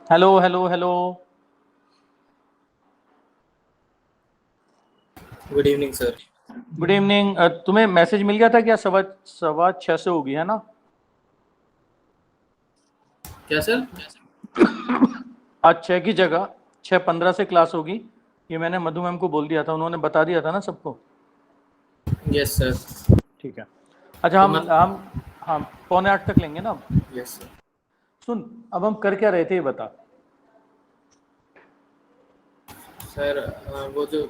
Hello hello hello. Good evening sir. Good evening. तुम्हें message मिल गया था क्या? सवा सवा 6 से होगी, है ना? क्या सर? आज 6 की जगह 6:15 से क्लास होगी। ये मैंने मधु मैम को बोल दिया था, उन्होंने बता दिया था ना सबको। Yes sir. ठीक है। अच्छा, तो हम 7:45 तक लेंगे ना अब। Yes sir. सुन, अब हम कर क्या रहे थे ये बता। सर वो जो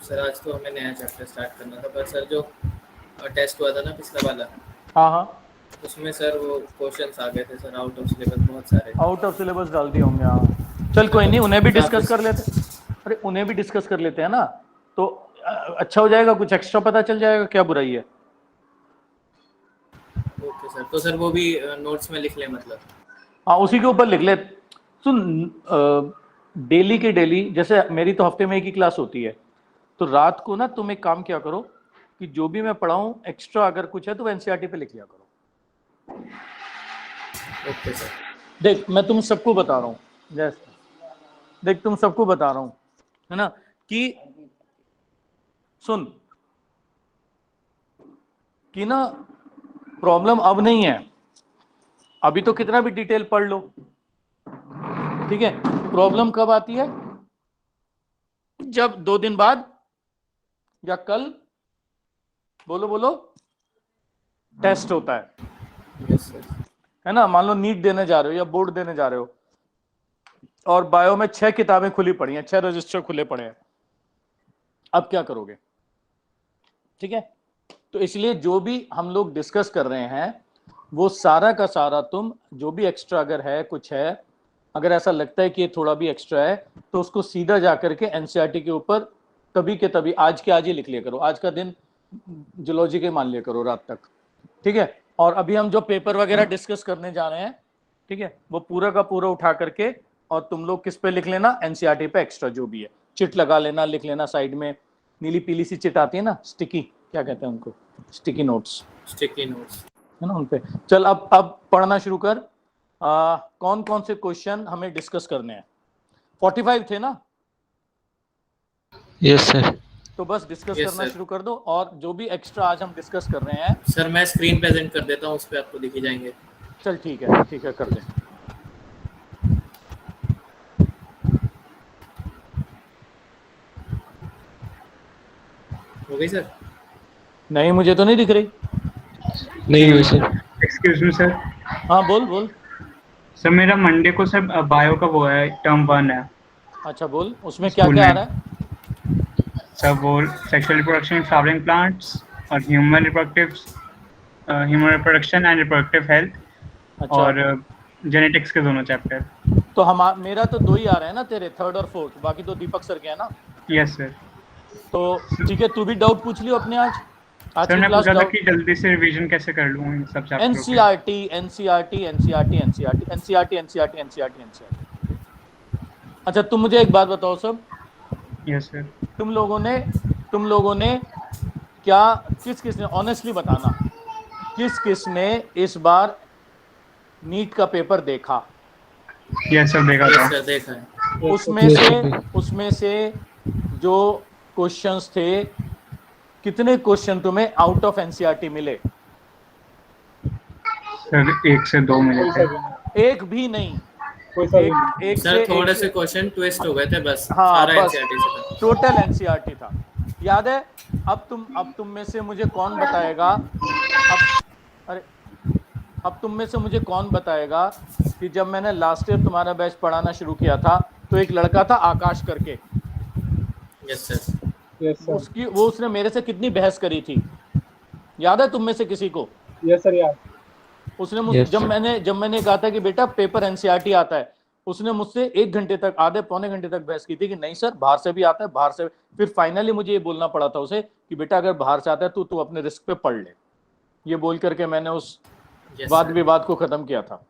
सर आज तो हमें नया चैप्टर स्टार्ट करना था, पर सर जो टेस्ट हुआ था ना पिछला वाला, हाँ हाँ, उसमें सर वो क्वेश्चंस आ गए थे सर आउट ऑफ सिलेबस बहुत सारे। आउट ऑफ सिलेबस डाल दिए होंगे, हाँ। चल कोई तो नहीं, उन्हें भी काफी। डिस्कस कर लेते। अरे उन्हें भी डिस्कस कर लेते हैं ना, तो अच्छा हो जाएगा, कुछ एक्स्ट्रा पता चल जाएगा, क्या बुराई है। ओके सर, तो सर वो भी नोट्स में लिख लें मतलब। हाँ, उसी के ऊपर लिख ले। सुन, डेली के डेली, जैसे मेरी तो हफ्ते में एक ही क्लास होती है, तो रात को ना तुम एक काम क्या करो कि जो भी मैं पढ़ाऊं एक्स्ट्रा अगर कुछ है तो एनसीईआरटी पे लिख लिया करो। Okay sir. देख, मैं तुम सबको बता रहा हूं, जैसे देख तुम सबको बता रहा हूं, है ना, कि सुन, कि ना प्रॉब्लम अब नहीं है, अभी तो कितना भी डिटेल पढ़ लो, ठीक है। प्रॉब्लम कब आती है? जब 2 दिन बाद या कल, बोलो बोलो, टेस्ट होता यस सर। है ना। मान लो नीट देने जा रहे हो या बोर्ड देने जा रहे हो, और बायो में 6 किताबें खुली पड़ी हैं, 6 रजिस्टर खुले पड़े हैं, अब क्या करोगे? ठीक है। तो इसलिए जो भी हम लोग डिस्कस कर रहे हैं वो सारा का सारा तुम जो भी एक्स्ट्रा अगर है कुछ है, अगर ऐसा लगता है कि ये थोड़ा भी एक्स्ट्रा है, तो उसको सीधा जाकर के एनसीईआरटी के ऊपर तभी के तभी आज के आज ही लिख लिया करो। आज का दिन जूलॉजी के मान लिया करो रात तक, ठीक है। और अभी हम जो पेपर वगैरह डिस्कस करने जा रहे हैं, ठीक है, वो पूरा का पूरा उठा करके और तुम लोग किस पे लिख लेना, एनसीईआरटी पे एक्स्ट्रा जो भी है चिट लगा लेना, लिख लेना साइड में। नीली पीली सी चिट आती है ना, स्टिकी, क्या कहते हैं उनको, स्टिकी नोट्स, स्टिकी नोट्स। है ना, उनपे। चल अब पढ़ना शुरू कर। कौन कौन से क्वेश्चन हमें डिस्कस करने हैं? 45 थे ना? Yes sir. तो बस डिस्कस यस करना सर। शुरू कर दो, और जो भी एक्स्ट्रा आज हम डिस्कस कर रहे हैं। सर मैं स्क्रीन प्रेजेंट कर देता हूँ, उस पर आपको दिख ही जाएंगे। चल ठीक है, कर दे। हो गई सर? नहीं, मुझे तो नहीं दिख रही। नहीं हुई सर। Excuse me sir. हाँ बोल बोल। सर मेरा मंडे को सर बायो का वो है, टर्म 1 है अच्छा बोल, उसमें क्या स्कूल क्या आ रहा में। है? सर वो sexual reproduction in flowering plants और human reproduction and reproductive health अच्छा, और जेनेटिक्स के दोनों चैप्टर। तो मेरा तो 2 ही आ रहे हैं ना तेरे, थर्ड और फोर्थ, बाकी तो दीपक सर के है ना। Yes sir. तो ठीक है, तू भी डाउट पूछ लियो अपने। आज सर की मैं क्लास पूछा था डाउट। कि जल्दी से रिवीजन कैसे कर लूँ इन सब चैप्टरों के। NCERT NCERT NCERT NCERT NCERT NCERT NCERT NCERT. अच्छा तुम मुझे एक बात बताओ सब, यस सर। तुम लोगों ने क्या, किस किस ने, ऑनेस्टली बताना, किस किस ने इस बार नीट का पेपर देखा? यस सर, देखा यस था। सर, देखा है। उसमें यस से सर। उसमें से जो क्वेश्चंस थे, कितने क्वेश्चन तुम्हें आउट ऑफ एनसीईआरटी मिले? सर 1 से 2 मिले थे। एक भी नहीं। एक सर से एक थोड़े से से क्वेश्चन ट्विस्ट हो गए थे, बस हाँ सारा बस, एनसीईआरटी से था। टोटल एनसीईआरटी था, याद है। अब तुम में से मुझे कौन बताएगा? अब अरे, अब तुम में से मुझे कौन बताएगा कि जब मैंने लास्ट ईयर तुम्हारा बैच पढ़ाना शुरू किया था, तो एक लड़का था आकाश करके, यस सर। उसने मेरे से कितनी बहस करी थी, याद है तुम में से किसी को? यस सर यार। उसने यस जब सर। मैंने कहा था कि बेटा पेपर एनसीईआरटी आता है, उसने मुझसे 1 घंटे तक, आधे पौने घंटे तक बहस की थी कि नहीं सर बाहर से भी आता है, बाहर से। फिर फाइनली मुझे ये बोलना पड़ा था उसे कि बेटा अगर बाहर से आता है तो तू अपने रिस्क पे पढ़ ले। ये बोल करके मैंने उस यस वाद सर। विवाद को खत्म किया था।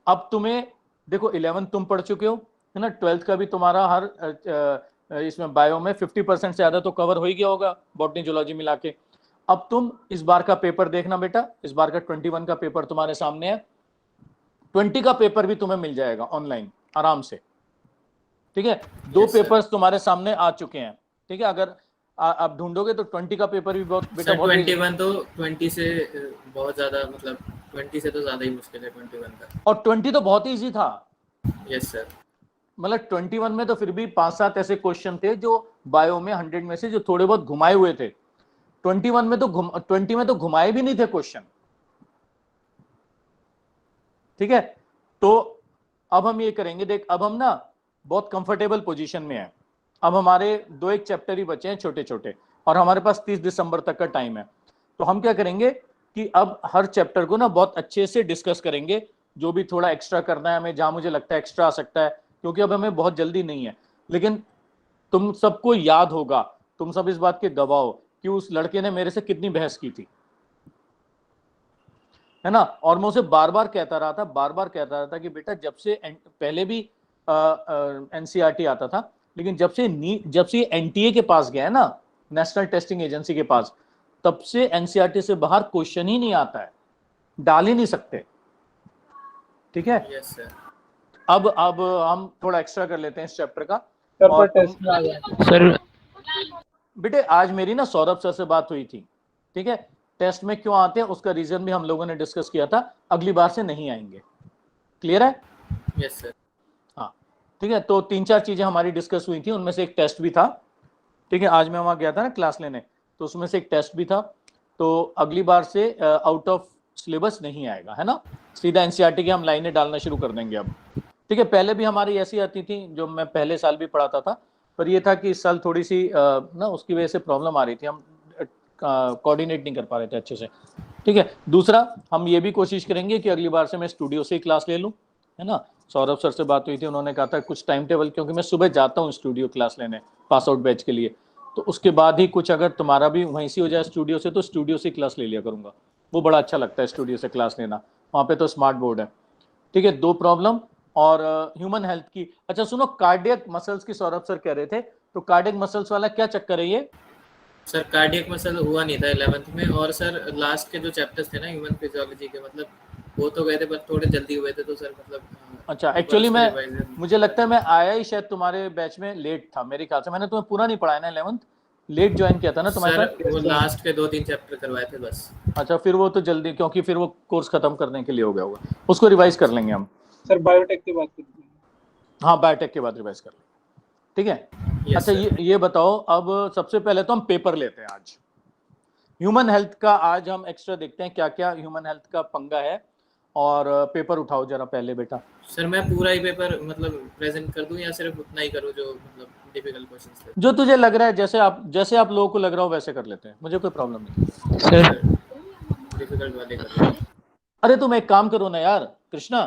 अब तुम्हें देखो, 11th तुम पढ़ चुके हो, है ना, 12th का भी तुम्हारा हर इसमें बायो में 50% से ज्यादा तो कवर हो ही गया होगा, बॉटनी जूलॉजी मिला के। अब तुम इस बार का पेपर देखना बेटा, इस बार का 21 का पेपर तुम्हारे सामने है। 20 का पेपर भी तुम्हें मिल जाएगा ऑनलाइन, आराम से। ठीक है, 2 Yes, sir. पेपर्स तुम्हारे सामने आ चुके हैं। ठीक है, अगर आप ढूंढोगे तो 20 का पेपर भी बहुत बेटा सर बहुत 21 तो 20 से बहुत ज्यादा, मतलब 20 से तो ज्यादा ही मुश्किल है 21 का। और 20 तो बहुत ही इजी था। Yes sir. मतलब 21 में तो फिर भी 5-7 ऐसे क्वेश्चन थे जो बायो में 100 में से जो थोड़े बहुत घुमाए हुए थे। 21 में तो 20 में तो घुमाए भी नहीं थे क्वेश्चन। ठीक है, तो अब हम ये करेंगे, देख अब हम ना बहुत कंफर्टेबल पोजीशन में हैं। अब हमारे 2-1 चैप्टर ही बचे हैं छोटे छोटे, और हमारे पास 30 दिसंबर तक का टाइम है। तो हम क्या करेंगे कि अब हर चैप्टर को ना बहुत अच्छे से डिस्कस करेंगे, जो भी थोड़ा एक्स्ट्रा करना है हमें, जहां मुझे लगता है एक्स्ट्रा आ सकता है, क्योंकि अब हमें बहुत जल्दी नहीं है। लेकिन तुम सबको याद होगा, तुम सब इस बात के गवाह हो कि उस लड़के ने मेरे से कितनी बहस की थी, है ना। और मैं उसे बार बार कहता रहा था कि बेटा जब से पहले भी एनसीईआरटी आता था, लेकिन जब से एनटीए के पास गया है ना, नेशनल टेस्टिंग एजेंसी के पास, तब से एनसीईआरटी से बाहर क्वेश्चन ही नहीं आता है, डाल ही नहीं सकते। ठीक है, यस सर। अब हम थोड़ा एक्स्ट्रा कर लेते हैं इस चैप्टर का। सर और पर टेस्ट में आ गया सर बेटे आज मेरी ना सौरभ सर से बात हुई थी। ठीक है, टेस्ट में क्यों आते हैं उसका रीजन भी हम लोगों ने डिस्कस किया था, अगली बार से नहीं आएंगे। क्लियर है? Yes sir. हाँ ठीक है, तो 3-4 चीजें हमारी डिस्कस हुई थी, उनमें से एक टेस्ट भी था। ठीक है, आज मैं वहां गया था ना क्लास लेने, तो उसमें से एक टेस्ट भी था। तो अगली बार से आउट ऑफ सिलेबस नहीं आएगा, है ना, सीधा एनसीईआरटी की हम लाइनें डालना शुरू कर देंगे अब। ठीक है, पहले भी हमारी ऐसी आती थी, जो मैं पहले साल भी पढ़ाता था, पर ये था कि इस साल थोड़ी सी ना उसकी वजह से प्रॉब्लम आ रही थी, हम कोऑर्डिनेट नहीं कर पा रहे थे अच्छे से। ठीक है, दूसरा हम ये भी कोशिश करेंगे कि अगली बार से मैं स्टूडियो से ही क्लास ले लूँ, है ना। सौरभ सर से बात हुई थी, उन्होंने कहा था कुछ टाइम टेबल, क्योंकि मैं सुबह जाता हूँ स्टूडियो क्लास लेने पास आउट बैच के लिए, तो उसके बाद ही कुछ अगर तुम्हारा भी वहीं से हो जाए स्टूडियो से, तो स्टूडियो से क्लास ले लिया करूँगा, वो बड़ा अच्छा लगता है स्टूडियो से क्लास लेना, वहाँ पे तो स्मार्ट बोर्ड है। ठीक है, 2 प्रॉब्लम और ह्यूमन हेल्थ की। अच्छा सुनो, कार्डियक मसल्स की सौरभ सर कह रहे थे, तो कार्डियक मसल्स वाला क्या चक्कर है ये? सर कार्डियक मसल हुआ नहीं था 11th में, और सर लास्ट के जो चैप्टर्स थे ना ह्यूमन फिजियोलॉजी के, मतलब वो तो गए थे पर थोड़े जल्दी हुए थे, तो सर मतलब अच्छा, एक्चुअली मुझे लगता है मैं आया ही शायद तुम्हारे बैच में लेट था, मेरे ख्याल से मैंने तुम्हें पूरा नहीं पढ़ाया ना 11th, लेट ज्वाइन किया था ना तुम्हारे साथ। सर वो लास्ट के 2-3 चैप्टर करवाए थे बस। अच्छा, फिर वो तो जल्दी, क्योंकि फिर वो कोर्स खत्म करने के लिए हो गया होगा, उसको रिवाइज कर लेंगे हम। सर बायोटेक की बात करते हैं। हाँ, बायोटेक के बाद रिवाइज कर लेंगे। ठीक है, Yes, अच्छा sir. ये बताओ, अब सबसे पहले तो हम पेपर लेते हैं आज ह्यूमन हेल्थ का। आज हम एक्स्ट्रा देखते हैं क्या क्या ह्यूमन हेल्थ का पंगा है, और पेपर उठाओ जरा पहले बेटा। सर मैं पूरा ही पेपर मतलब प्रेजेंट कर दूं या सिर्फ उतना ही करूं जो मतलब डिफिकल्ट क्वेश्चंस थे? जो तुझे लग रहा है, जैसे आप लोगों को लग रहा हो वैसे कर लेते हैं, मुझे कोई प्रॉब्लम नहीं। सर डिफिकल्ट वाले कर दूं? अरे तुम एक काम करो ना यार कृष्णा,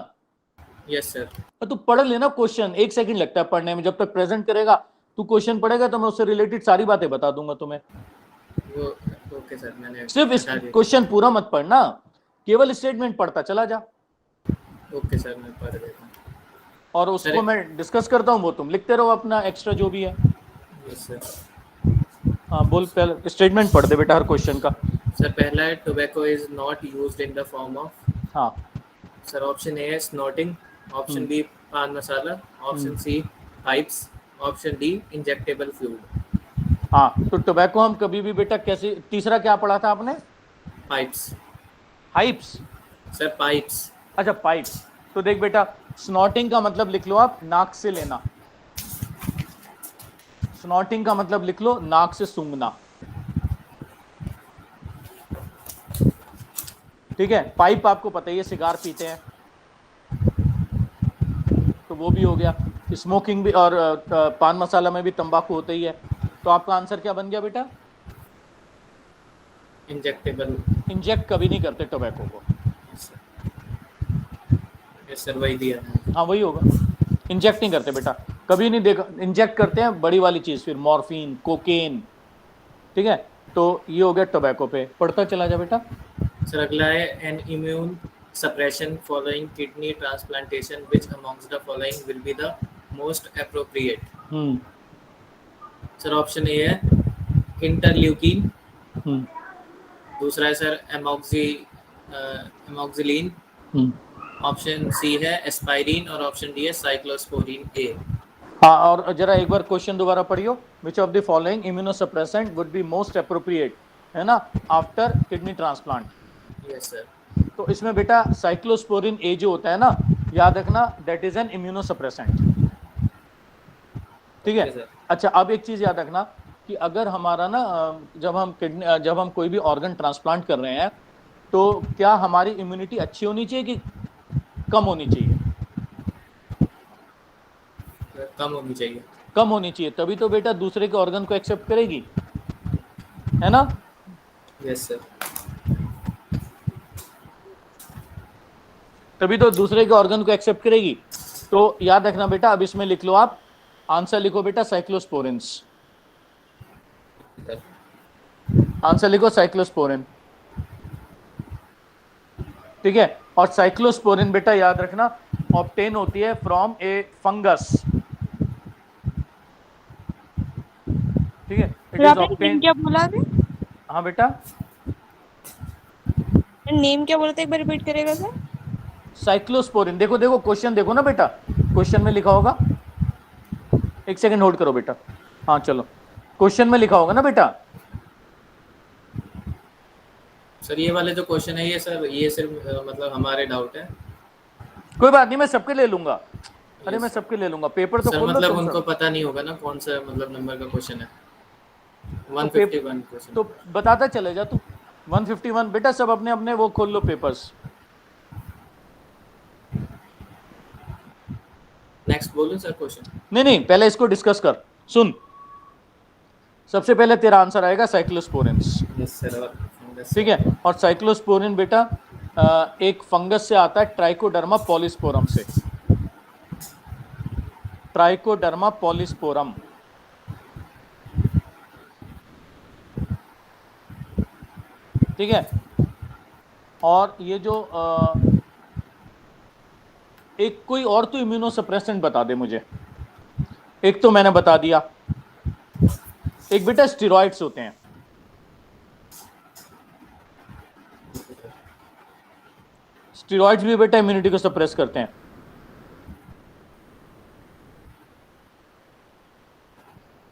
यस सर। तू पढ़ लेना क्वेश्चन, 1 सेकंड लगता है पढ़ने में, जब तक प्रेजेंट करेगा तू क्वेश्चन पढ़ेगा तो मैं उससे रिलेटेड सारी बातें बता दूंगा तुम्हें। वो ओके सर, मैंने सिर्फ बता दिया। क्वेश्चन पूरा मत पढ़ना, केवल स्टेटमेंट पढ़ता चला जा, ओके सर, मैं पढ़ देता हूं। और उसको मैं डिस्कस करता हूँ, वो तुम लिखते रहो अपना एक्स्ट्रा जो भी है। Yes sir. हाँ बोल, पहले स्टेटमेंट पढ़ दे बेटा हर क्वेश्चन का। सर पहला है tobacco is not used in the form of. हाँ सर ऑप्शन ए है snorting, option B pan masala, option C pipes, option D injectable fluid. हाँ, तो टोबैको हम कभी भी बेटा कैसे, तीसरा क्या पढ़ा था आपने? पाइप्स। हाइप्स? Sir pipes. अच्छा पाइप्स, तो देख बेटा, स्नॉटिंग का मतलब लिख लो आप नाक से लेना, स्नॉटिंग का मतलब लिख लो नाक से सूंघना। ठीक है, पाइप आपको पता ही है सिगार पीते हैं, तो वो भी हो गया। स्मोकिंग भी, और पान मसाला में भी तंबाकू होता ही है। तो आपका आंसर क्या बन गया बेटा? इंजेक्टेबल। इंजेक्ट कभी नहीं करते टोबैको को। यस सर, वही दिया। हाँ वही होगा, इंजेक्ट नहीं करते बेटा, कभी नहीं देखा। इंजेक्ट करते हैं बड़ी वाली चीज, फिर मॉर्फिन, कोकेन। ठीक है, तो ये हो गया टोबैको पे, पढ़ता चला जा बेटा। सर अगला है N immune suppression following kidney transplantation which amongst the following will be the most appropriate. Sir option A है इंटरल्यूकिन, दूसरा है सर एमॉक्सिलिन, ऑप्शन सी है एस्पाइरिन और ऑप्शन डी है साइक्लोस्पोरिन ए। हाँ, और जरा एक बार क्वेश्चन दोबारा पढ़ियो। विच of the following immunosuppressant would be most appropriate, है ना, after kidney transplant. Yes sir. तो इसमें बेटा साइक्लोस्पोरिन ए जो होता है ना, याद रखना, दैट इज एन इम्यूनोसप्रेसेंट। ठीक है। Okay, sir. अच्छा, अब एक चीज याद रखना कि अगर हमारा ना जब हम कोई भी ऑर्गन ट्रांसप्लांट कर रहे हैं तो क्या हमारी इम्यूनिटी अच्छी होनी चाहिए कि कम होनी चाहिए? कम होनी चाहिए। कम होनी चाहिए, तभी तो बेटा दूसरे के ऑर्गन को एक्सेप्ट करेगी, है ना। Yes sir. तभी तो दूसरे के ऑर्गन को एक्सेप्ट करेगी। तो याद रखना बेटा, अब इसमें लिख लो, आप आंसर लिखो बेटा साइक्लोस्पोरिन्स। आंसर लिखो साइक्लोस्पोरिन। ठीक है। और साइक्लोस्पोरिन बेटा याद रखना ऑब्टेन होती है फ्रॉम ए फंगस। ठीक है। It is obtain. क्या बोला अभी? हाँ बेटा, नेम क्या बोला था, एक बार रिपीट करेगा सर? साइक्लोस्पोरिन। देखो देखो क्वेश्चन देखो ना बेटा, क्वेश्चन में लिखा होगा। एक सेकंड होल्ड करो बेटा। हाँ चलो, क्वेश्चन में लिखा होगा ना बेटा। सर ये वाले जो क्वेश्चन है ये सर, ये सिर्फ मतलब हमारे डाउट है। कोई बात नहीं, मैं सबके ले लूंगा। अरे Yes, मैं सबके ले लूंगा, पेपर तो सर खोल लो मतलब तुम उनको सब। पता नहीं होगा ना कौन सा मतलब नंबर का क्वेश्चन है। तो 151 क्वेश्चन। तो बताता चलेगा तू। 151 बेटा, सब अपने अपने वो खोल लो पेपर्स। नेक्स्ट बोलूं सर क्वेश्चन? नहीं नहीं, पहले इसको डिस्कस कर। सुन, सबसे पहले तेरा आंसर आएगा साइक्लोस्पोरिन्स। Yes sir. ठीक है। और साइक्लोस्पोरिन बेटा एक फंगस से आता है, ट्राइकोडर्मा पॉलिस्पोरम से। Trichoderma polysporum. ठीक है। और ये जो एक कोई और तो इम्यूनोसप्रेसेंट बता दे मुझे। एक तो मैंने बता दिया, एक बेटा स्टेरॉइड्स होते हैं। स्टेरॉइड्स भी बेटा इम्यूनिटी को सप्रेस करते हैं।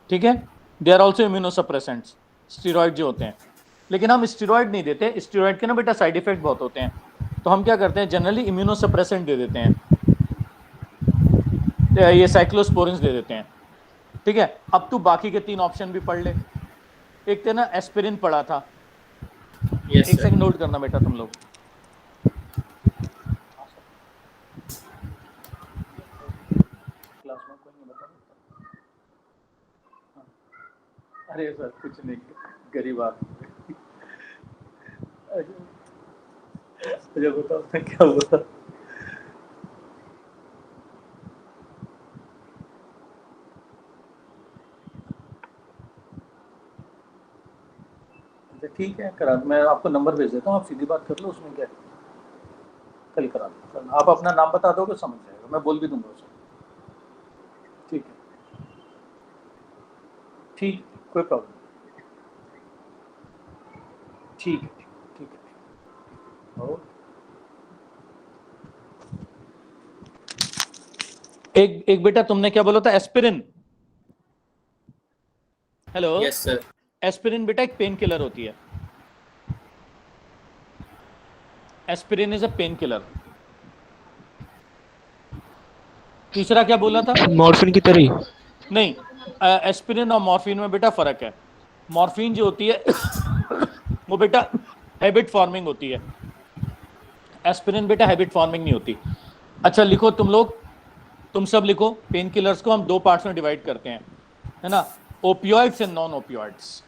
ठीक है। They are also immunosuppressants, steroid जो होते हैं। लेकिन हम स्टेरॉइड नहीं देते, स्टेरॉइड के ना बेटा साइड इफेक्ट बहुत होते हैं। तो हम क्या करते हैं, जनरली इम्यूनोसप्रेसेंट दे देते हैं, ये साइक्लोस्पोरिन्स दे देते हैं। ठीक है। अब तू बाकी के 3 ऑप्शन भी पढ़ ले। एक तो ना एस्पिरिन पढ़ा था। यस एक सर। सेकंड नोट करना बेटा तुम लोग। क्लास में कोई नहीं बता सकता। अरे सर कुछ नहीं, गरीब आदमी। मुझे बताओ मैं क्या बोला। अच्छा ठीक है, करा, मैं आपको नंबर भेज देता हूँ, आप सीधी बात कर लो, उसमें क्या है। कल करा दो, आप अपना नाम बता दोगे समझ जाएगा, मैं बोल भी दूंगा उसे। ठीक है, ठीक, कोई प्रॉब्लम नहीं। ठीक है, ठीक है, और एक बेटा तुमने क्या बोला था, aspirin. Hello. Yes sir. Aspirin बेटा एक पेन किलर होती है। Aspirin is a pain killer. तीसरा क्या बोला था? मॉर्फिन की तरह। नहीं, एस्पिरिन और मॉर्फिन में बेटा फर्क है। मॉर्फिन जो होती है वो बेटा हैबिट फॉर्मिंग होती है, एस्पिरिन बेटा हैबिट फॉर्मिंग नहीं होती। अच्छा लिखो तुम लोग, तुम सब लिखो, पेन किलर्स को हम 2 पार्ट्स में डिवाइड करते हैं, है ना, opioids and non opioids.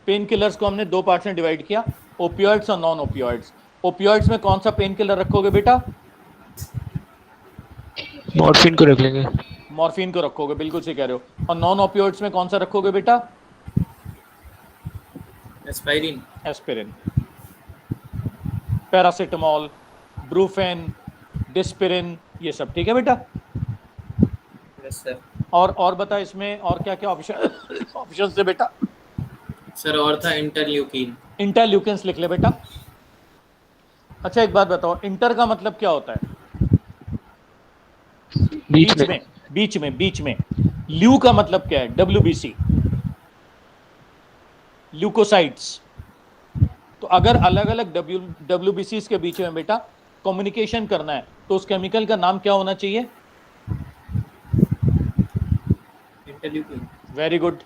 Pain killers को हमने 2 पार्ट्स में डिवाइड किया, ओपियोइड्स और नॉन ओपियोइड्स। ओपियोइड्स में कौन सा पेन किलर रखोगे बेटा? मॉर्फिन को रख लेंगे। मॉर्फिन को रखोगे, बिल्कुल सही कह रहे हो। और नॉन ओपियोइड्स में कौन सा रखोगे बेटा? एस्पाइरिन। एस्पिरिन, पैरासिटामोल, ब्रूफेन, डिस्पिरिन, ये सब। ठीक है बेटा। Yes sir. और बता इसमें और क्या क्या ऑप्शन है बेटा? सर और था इंटरल्यूकिन। इंटरल्यूकिन्स लिख ले बेटा। अच्छा एक बात बताओ, इंटर का मतलब क्या होता है? बीच में। ल्यू का मतलब क्या है? WBC, leucocytes. तो अगर अलग अलग WBCs के बीच में बेटा कम्युनिकेशन करना है तो उस केमिकल का नाम क्या होना चाहिए? इंटरल्यूकिन। Very good.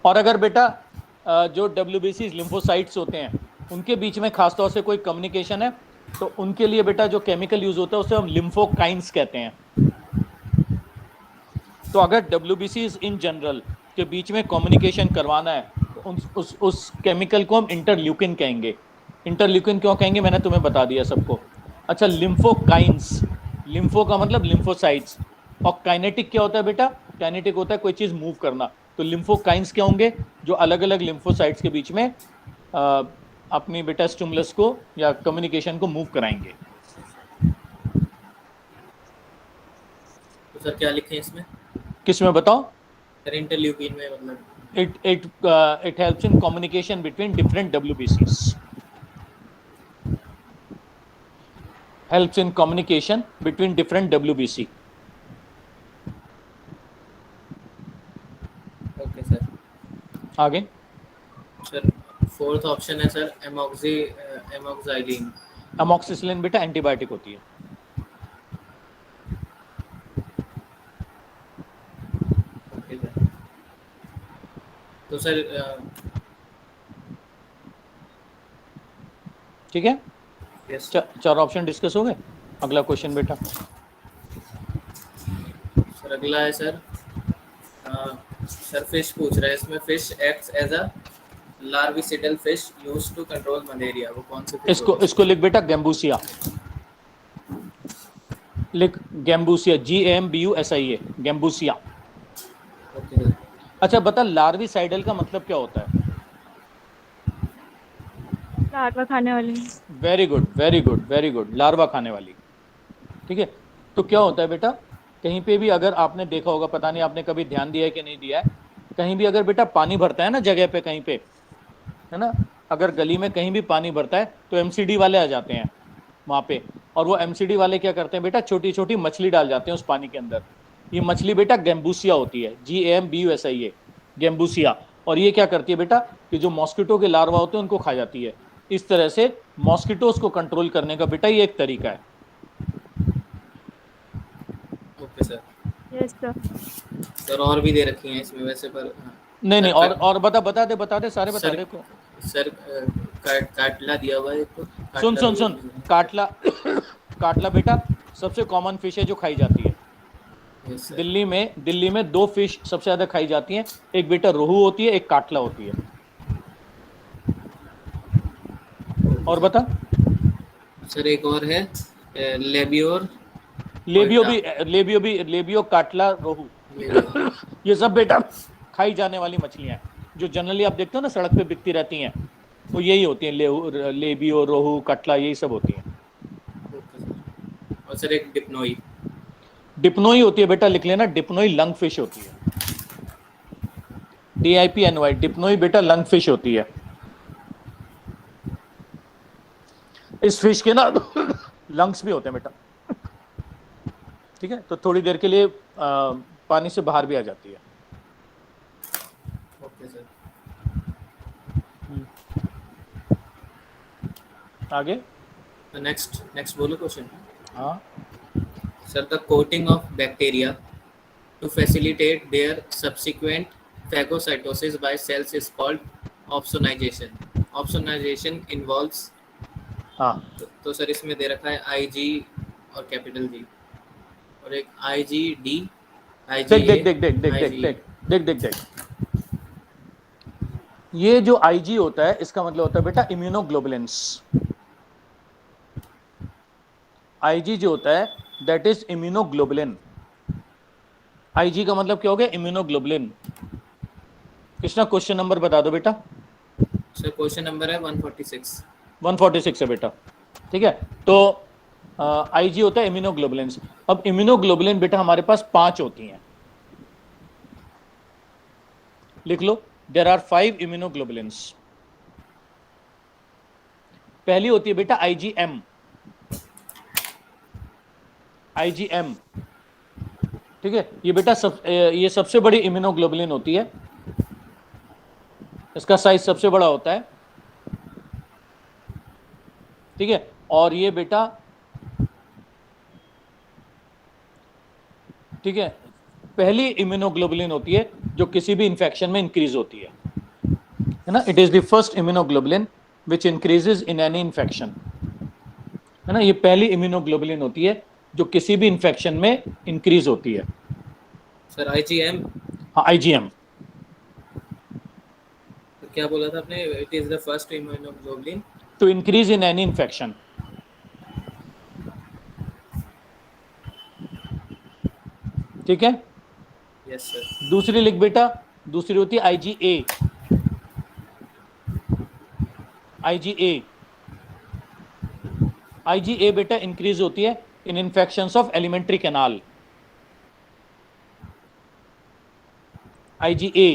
और अगर बेटा जो WBCs लिम्फोसाइट्स होते हैं उनके बीच में खासतौर से कोई कम्युनिकेशन है तो उनके लिए बेटा जो केमिकल यूज होता है उसे हम लिम्फोकाइंस कहते हैं। तो अगर WBCs इन जनरल के बीच में कम्युनिकेशन करवाना है तो उस केमिकल को हम इंटरल्यूकिन कहेंगे। इंटरल्यूकिन क्यों कहेंगे मैंने तुम्हें बता दिया सबको। अच्छा, लिम्फोकाइंस, लिम्फो का मतलब लिम्फोसाइट्स, और काइनेटिक क्या होता है बेटा? काइनेटिक होता है कोई चीज मूव करना। तो लिम्फोकाइंस क्या होंगे? जो अलग अलग लिम्फोसाइट्स के बीच में अपनी बेटा स्टिमुलस को या कम्युनिकेशन को मूव कराएंगे। तो सर क्या लिखे हैं इसमें? किसमें बताओ? सर इंटरल्यूकिन में मतलब It helps in communication between different WBCs. Helps in communication between different WBC. Okay sir. आगे सर फोर्थ ऑप्शन है सर एमोक्साइलिन। अमोक्सिसिलिन बेटा एंटीबायोटिक होती है। Okay sir. तो सर ठीक है, यस चार ऑप्शन डिस्कस हो गए। अगला क्वेश्चन बेटा। सर अगला है सर सर फिश पूछ रहा है, इसमें fish acts as a larvicidal fish used to control malaria. वो कौन सी फिश होगी? इसको लिख बेटा गैम्बूसिया, लिख gambusia, GAMBUSIA, gambusia. Okay sir. अच्छा बता, लार्विसाइडल का मतलब क्या होता है? लार्वा खाने वाली। Very good very good very good, larva खाने वाली। ठीक है, तो क्या होता है बेटा, कहीं पे भी अगर आपने देखा होगा, पता नहीं आपने कभी ध्यान दिया है कि नहीं दिया है, कहीं भी अगर बेटा पानी भरता है ना जगह पे, कहीं पे है ना, अगर गली में कहीं भी पानी भरता है तो MCD वाले आ जाते हैं वहां पे, और वो MCD वाले क्या करते हैं बेटा, छोटी छोटी मछली डाल जाते हैं उस पानी के अंदर। ये मछली बेटा गैम्बूसिया होती है, GAMBUSIA, गैम्बूसिया। और ये क्या करती है बेटा कि जो मॉस्किटो के लार्वा होते हैं उनको खा जाती है। इस तरह से मॉस्किटोज को कंट्रोल करने का बेटा ये एक तरीका है। Okay sir. Yes sir. Sir और भी दे रखी हैं इसमें वैसे, पर नहीं नहीं, सर, और बता दे सारे बता सर दे। सर काटला दिया हुआ है तो सुन काटला काटला बेटा सबसे कॉमन फिश है जो खाई जाती है। Yes sir. दिल्ली में दो फिश सबसे ज्यादा खाई जाती हैं, एक बेटा रोहू होती है, एक काटला होती है। और बता। सर एक और है लेबियोर, लेबियो काटला रोहू, ये सब बेटा खाई जाने वाली मछलियां हैं जो जनरली आप देखते हो ना सड़क पे बिकती रहती हैं, वो यही होती हैं, लेबियो, रोहू, कटला, यही सब होती हैं। और सर एक डिप्नोई होती है बेटा, लिख लेना, डिप्नोई लंग फिश होती है, DIPNOI, डिप्नोई बेटा लंग फिश होती है। इस फिश के ना लंग्स भी होते हैं बेटा, ठीक है, तो थोड़ी देर के लिए पानी से बाहर भी आ जाती है। Okay sir. आगे नेक्स्ट बोलो क्वेश्चन। हाँ, sir the coating of bacteria to facilitate their subsequent phagocytosis by cells is called opsonization. Opsonization involves हाँ, तो सर इसमें दे रखा है IG और कैपिटल G और एक IgD, देख ये जो IG होता है इसका मतलब होता है बेटा इम्यूनोग्लोबुलिन्स। IG जो होता है दैट इज इम्यूनोग्लोबुलिन। IG का मतलब क्या हो गया? इम्यूनोग्लोबुलिन। कृष्णा क्वेश्चन नंबर बता दो बेटा। सर क्वेश्चन नंबर है 146 है बेटा, ठीक है। तो IG होता है इम्यूनोग्लोबुलिन्स। अब इम्यूनोग्लोबुलिन बेटा हमारे पास 5 होती हैं, लिख लो, देयर आर 5 इम्यूनोग्लोबुलिन्स। पहली होती है बेटा आईजीएम, आईजीएम, ठीक है। ये बेटा ये सबसे बड़ी इम्यूनोग्लोबुलिन होती है, इसका साइज सबसे बड़ा होता है, ठीक है। और ये बेटा, ठीक है, पहली इम्यूनोग्लोबुलिन होती है जो किसी भी इंफेक्शन में इंक्रीज होती है ना। It is the first immunoglobulin which increases in any infection, है ना। ये पहली इम्यूनोग्लोबुलिन होती है जो किसी भी इंफेक्शन में इंक्रीज होती है। सर आईजीएम, हाँ आईजीएम, तो क्या बोला था आपने? It is the first immunoglobulin to increase in any infection, ठीक है। Yes sir. दूसरी लिख बेटा, दूसरी होती है आईजीए, आईजीए, आईजीए बेटा इंक्रीज होती है in infections of alimentary canal, IgA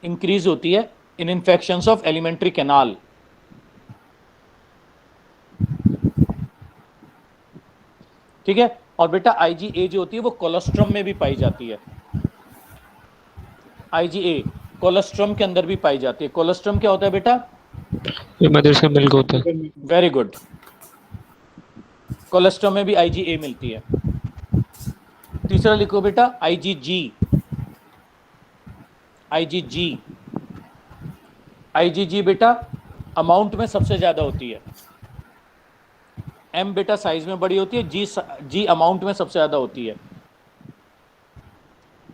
increase होती है in infections of alimentary canal, ठीक है। और बेटा आईजीए जो होती है वो कोलोस्ट्रम में भी पाई जाती है, आईजीए कोलोस्ट्रम के अंदर भी पाई जाती है। कोलोस्ट्रम क्या होता है बेटा? ये मदर से मिल्क होता है। वेरी गुड, कोलेस्ट्रॉल में भी आईजीए मिलती है। तीसरा लिखो बेटा आईजीजी, आईजीजी, आईजीजी बेटा अमाउंट में सबसे ज्यादा होती है। एम बेटा साइज में बड़ी होती है, जी अमाउंट में सबसे ज्यादा होती है,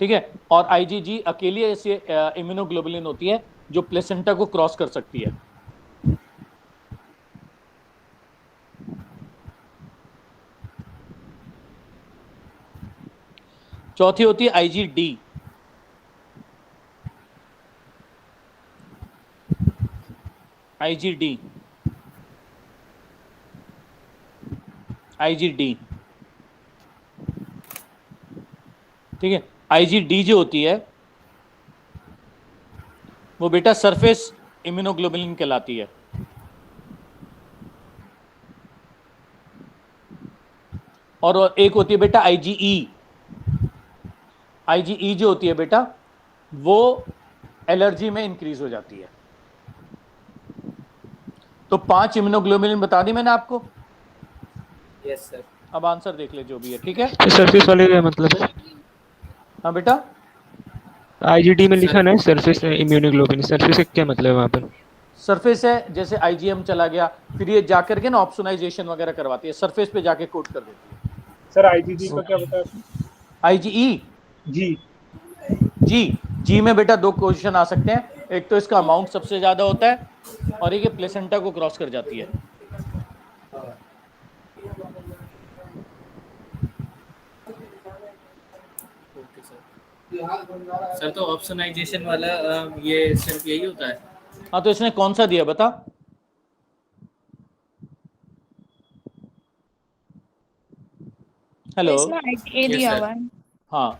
ठीक है। और आईजीजी अकेली ऐसी इम्यूनोग्लोबुलिन होती है जो प्लेसेंटा को क्रॉस कर सकती है। चौथी होती है आईजीडी, आईजीडी, आईजीडी, ठीक है। आईजीडी जो होती है वो बेटा सरफेस इम्यूनोग्लोबुलिन कहलाती है। और एक होती है बेटा आईजीई, आईजीई जो होती है बेटा वो एलर्जी में इंक्रीज हो जाती है। तो 5 इम्यूनोग्लोबुलिन बता दी मैंने आपको। Yes sir. अब आंसर देख ले जो भी है, ठीक है। सरफेस वाले का मतलब है? हाँ बेटा, आईजीडी में लिखा ना सरफेस इम्यूनोग्लोबुलिन, सरफेस का क्या मतलब है वहाँ पर? सरफेस है, जैसे आईजीएम चला गया फिर ये जाकर के ना ऑप्सोनाइजेशन वगैरह करवाती है, सरफेस पे जाके कोट कर देती है। सर आईजीजी का क्या बताया आपने? आईजीई जी जी में बेटा 2 क्वेश्चन आ सकते हैं, एक तो इसका अमाउंट सबसे ज्यादा होता है और एक ये प्लेसेंटा को क्रॉस कर जाती है। Okay sir. सर तो ऑप्शनाइजेशन वाला ये सिर्फ यही होता है? हाँ तो इसने कौन सा दिया बता? हेलो, इसमें आईजीए Yes, दिया sir. हुआ है। हाँ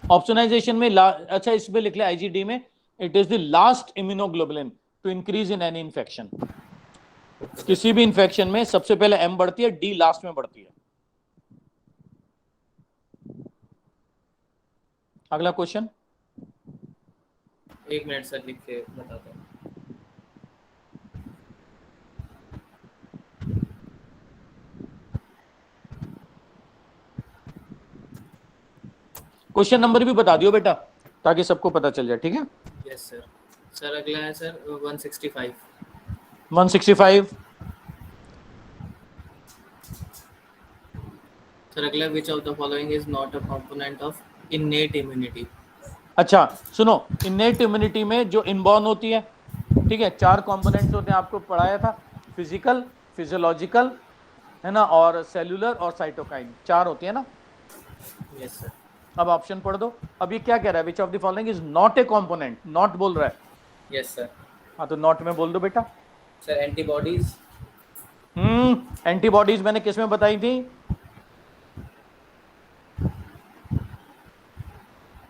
ऑप्शनाइजेशन में अच्छा इस पे लिख ले आईजीडी में it is the last immunoglobulin to increase in any infection. किसी भी इन्फेक्शन में सबसे पहले एम बढ़ती है, डी लास्ट में बढ़ती है। अगला क्वेश्चन, एक मिनट सर लिख के बताता हूँ। क्वेश्चन नंबर भी बता दियो बेटा ताकि सबको पता चल जाए, ठीक है। Yes sir. सर अगला है सर 165। 165 सर अगला विच of the following is not a component of innate immunity? अच्छा सुनो, इनेट इम्यूनिटी में जो इनबॉर्न होती है, ठीक है, 4 कंपोनेंट्स होते हैं, आपको पढ़ाया था, फिजिकल, फिजियोलॉजिकल, है ना, और सेलुलर और साइटोकाइन, 4 होती है ना। Yes sir. अब ऑप्शन पढ़ दो। अब ये क्या कह रहा है? Which of the following is not a component, not बोल रहा है। Yes sir. हाँ तो नॉट में बोल दो बेटा। Sir antibodies. एंटीबॉडीज मैंने किस में बताई थी?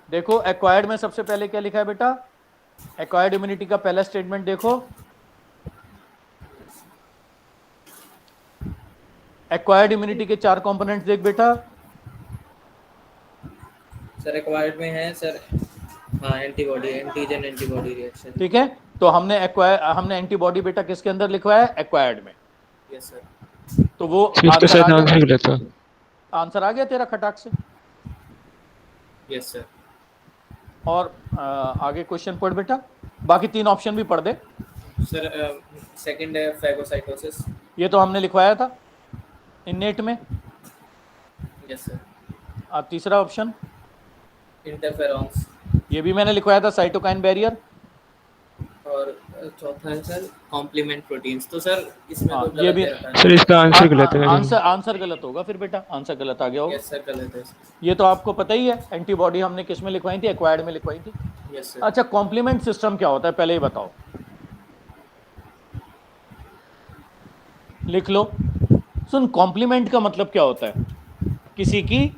देखो एक्वायर्ड में सबसे पहले क्या लिखा है बेटा? एक्वायर्ड इम्यूनिटी का पहला स्टेटमेंट देखो, एक्वायर्ड इम्यूनिटी के 4 कंपोनेंट्स देख बेटा। सर एक्वायर्ड में है सर, हाँ एंटीबॉडी, एंटीजन एंटीबॉडी रिएक्शन। ठीक है, तो हमने एंटीबॉडी बेटा किसके अंदर लिखवाया है? एक्वायर्ड में। Yes sir. तो वो तो इसका आंसर आ शायद आंसर गया, गलत था। आंसर आ गया तेरा खटाक से। Yes sir. और आगे क्वेश्चन पढ़ बेटा, बाकी 3 ऑप्शन भी पढ़ दे। सर सेकंड है फैगोसाइटोसिस। ये तो हमने लिखवाया था इनेट में। Yes sir. अब तीसरा ऑप्शन, इंटरफेरॉन्स। ये भी मैंने लिखवाया था, साइटोकाइन बैरियर। और चौथा है सर कॉम्प्लीमेंट प्रोटीन्स। तो सर इसमें हाँ, तो ये गलत भी- है। सर इसका आंसर गलत है। आंसर गलत होगा फिर बेटा, आंसर गलत आ गया होगा। यस सर गलत है। ये तो आपको पता ही है, एंटीबॉडी हमने किस में लिखवाई थी? एक्वायर्ड में लिखवाई थी। Yes sir. अच्छा, कॉम्प्लीमेंट सिस्टम क्या होता है पहले ही बताओ, लिख लो। सुन, कॉम्प्लीमेंट का मतलब क्या होता है? किसी की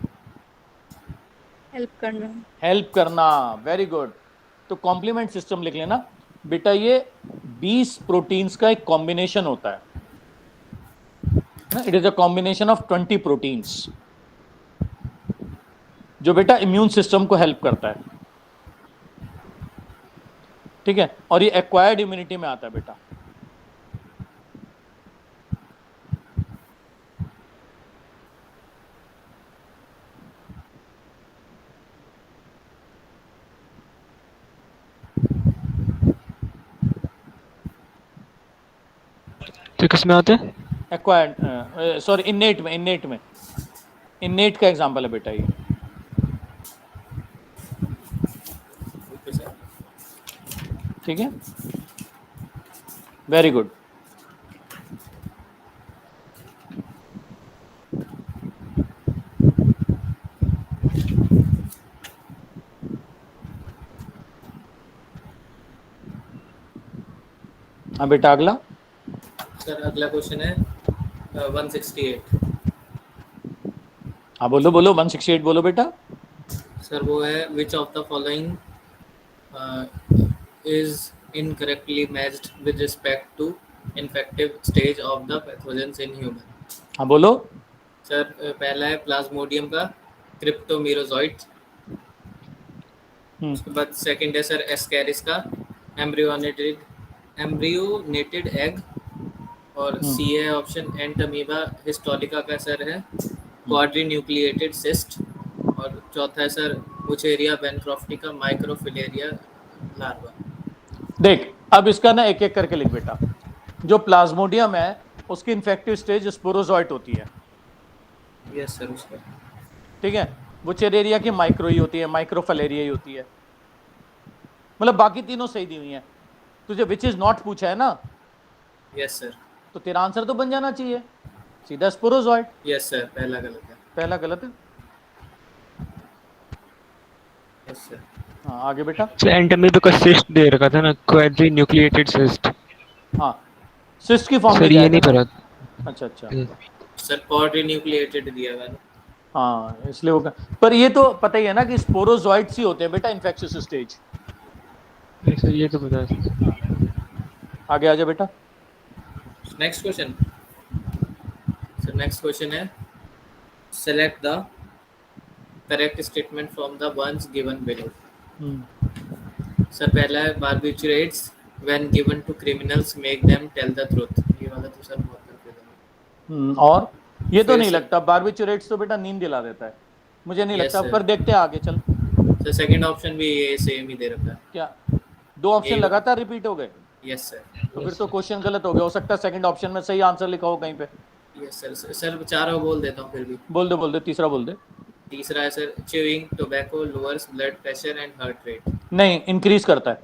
हेल्प करना। हेल्प करना। Very good. तो कॉम्प्लीमेंट सिस्टम लिख लेना बेटा, ये 20 प्रोटीन्स का एक कॉम्बिनेशन होता है। It is a combination of 20 proteins जो बेटा इम्यून सिस्टम को हेल्प करता है। ठीक है, और ये एक्वायर्ड इम्यूनिटी में आता है बेटा। तो किस में आते हैं? एक्वायर्ड, सॉरी, इनेट में इनेट का एग्जांपल है बेटा ये। Okay sir. ठीक है, वेरी गुड। हाँ बेटा, अगला। सर अगला क्वेश्चन है 168। हाँ बोलो बोलो, 168 बोलो बेटा। सर वो है which of the following is incorrectly matched with respect to infective stage of the pathogens in human. हाँ बोलो। सर पहला है प्लाज्मोडियम का क्रिप्टोमीरोजॉइट। उसके बाद सेकंड है सर एस्कैरिस का एम्ब्रियोनेटेड एग। और सी है ऑप्शन एंटमीबा हिस्टोलिका का सर है क्वाड्रीन्यूक्लिएटेड सिस्ट। और चौथा है सर बुचेरिया बेंट्रोफ्टिका माइक्रोफिलेरिया लार्वा। देख, अब इसका ना एक एक करके लिख बेटा। जो प्लाज्मोडियम है उसकी इन्फेक्टिव स्टेज स्पोरोजॉइट होती है। यस सर उसका। ठीक है, बुचेरिया की माइक्रो ही होती है, माइक्रोफिलेरिया ही होती है। मतलब बाकी तीनों सही दी हुई हैं। तुझे विच इज नॉट पूछा है ना, यस सर। तो तेरा आंसर तो बन जाना चाहिए सीधा स्पोरोजॉइट। यस सर पहला गलत है। पहला गलत है। Yes sir. हाँ आगे बेटा। सर एंटमीबा का सिस्ट दे रखा था ना, क्वाड्री न्यूक्लिएटेड सिस्ट। हाँ, सिस्ट की फॉर्म में सर ये जाएगा नहीं ना? पता। अच्छा अच्छा, सर क्वाड्रीन्यूक्लिएटेड दिया हुआ है। हाँ इसलिए होगा। पर ये तो पता ही है ना कि स्पोरोजॉइट्स ही होते हैं बेटा इन्फेक्शियस स्टेज। सर ये तो पता है। आगे आ जा बेटा। Next question. Sir next question है select the correct statement from the ones given below. Sir पहला है barbiturates when given to criminals make them tell the truth. ये वाला तो सर बहुत कंफ्यूजन है। और ये तो फिर नहीं से- लगता, बार्बिट्यूरेट्स तो बेटा नींद दिला देता है, मुझे नहीं Yes, लगता। sir. पर देखते हैं आगे चल। सर सेकंड ऑप्शन भी ये सेम ही दे रखा है। क्या 2 ऑप्शन ये- लगातार रिपीट हो गए? Yes sir. तो फिर तो क्वेश्चन गलत हो गया। हो सकता है सेकंड ऑप्शन में सही आंसर लिखा हो कहीं पे। Yes sir. सर चारों बोल देता हूँ फिर भी। बोल दे, तीसरा बोल दे। तीसरा है sir chewing tobacco lowers blood pressure and heart rate. नहीं, इंक्रीज करता है।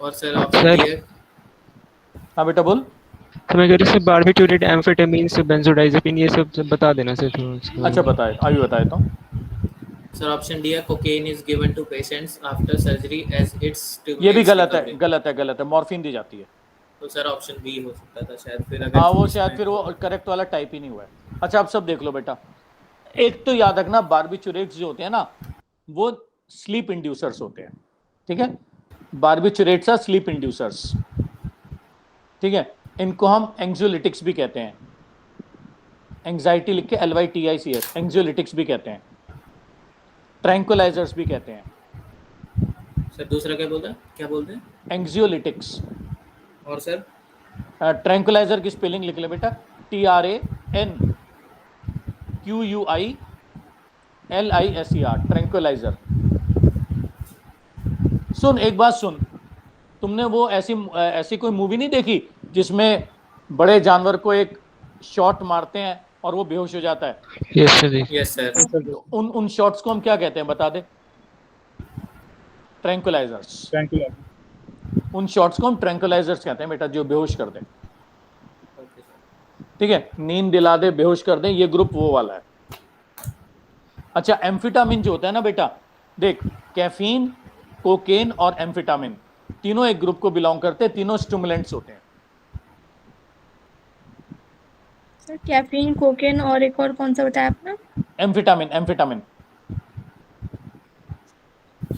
और सर ऑप्शन सर- डी है हाँ बेटा बोल। तो मैं कह रही हूँ बार्बिट्यूरेट, एम्फेटामिन, बेंजोडाइजेपिन, ये सब बता देना सर थोड़ा। अच्छा बताए, अभी बताए तो। सर ऑप्शन डी है cocaine is given to patients after surgery as it's ये भी गलत है, गलत है। मॉर्फिन दी जाती है। तो सर ऑप्शन बी हो सकता था शायद। फिर अगर हाँ वो इसमें- शायद फिर वो करेक्ट वाला टाइप ही नहीं हुआ है। अच्छा अब सब देख लो बेटा। एक तो याद रखना, बार्बिट्यूरेट्स जो होते हैं ना वो स्लीप इंड्यूसर्स होते हैं। ठीक है, बार्बिट्यूरेट्स आर स्लीप इंड्यूसर्स। ठीक है, इनको हम एंग्जियोलिटिक्स भी कहते हैं। एंजाइटी लिख के LYTICS, एंग्जियोलिटिक्स भी कहते हैं, ट्रैंकुलाइजर्स भी कहते हैं। सर दूसरा क्या बोलते हैं? एंग्जियोलिटिक्स। और सर ट्रैंकुलाइजर की स्पेलिंग लिख ले बेटा, TRANQUILISER, ट्रैंकुलाइजर। सुन एक बात सुन, तुमने वो ऐसी कोई मूवी नहीं देखी जिसमें बड़े जानवर को एक शॉट मारते हैं और वो बेहोश हो जाता है? Yes sir. Yes sir. उन शॉट्स को हम क्या कहते हैं बता दे? ट्रैंकुलाइजर्स। उन शॉट्स को हम ट्रैंकुलाइजर्स कहते हैं बेटा, जो बेहोश कर दें। Okay sir. ठीक है, नींद दिला दे, बेहोश कर दें, ये ग्रुप वो वाला है। अच्छा, एम्फिटामिन जो होता है ना बेटा, देख, कैफीन, कोकेन और एम्फिटामिन तीनों एक ग्रुप को बिलोंग करते हैं, तीनों स्टिमुलेंट्स होते हैं। सर कैफीन, कोकेन और एक और कौन सा बताया आपने? Amphetamine, amphetamine,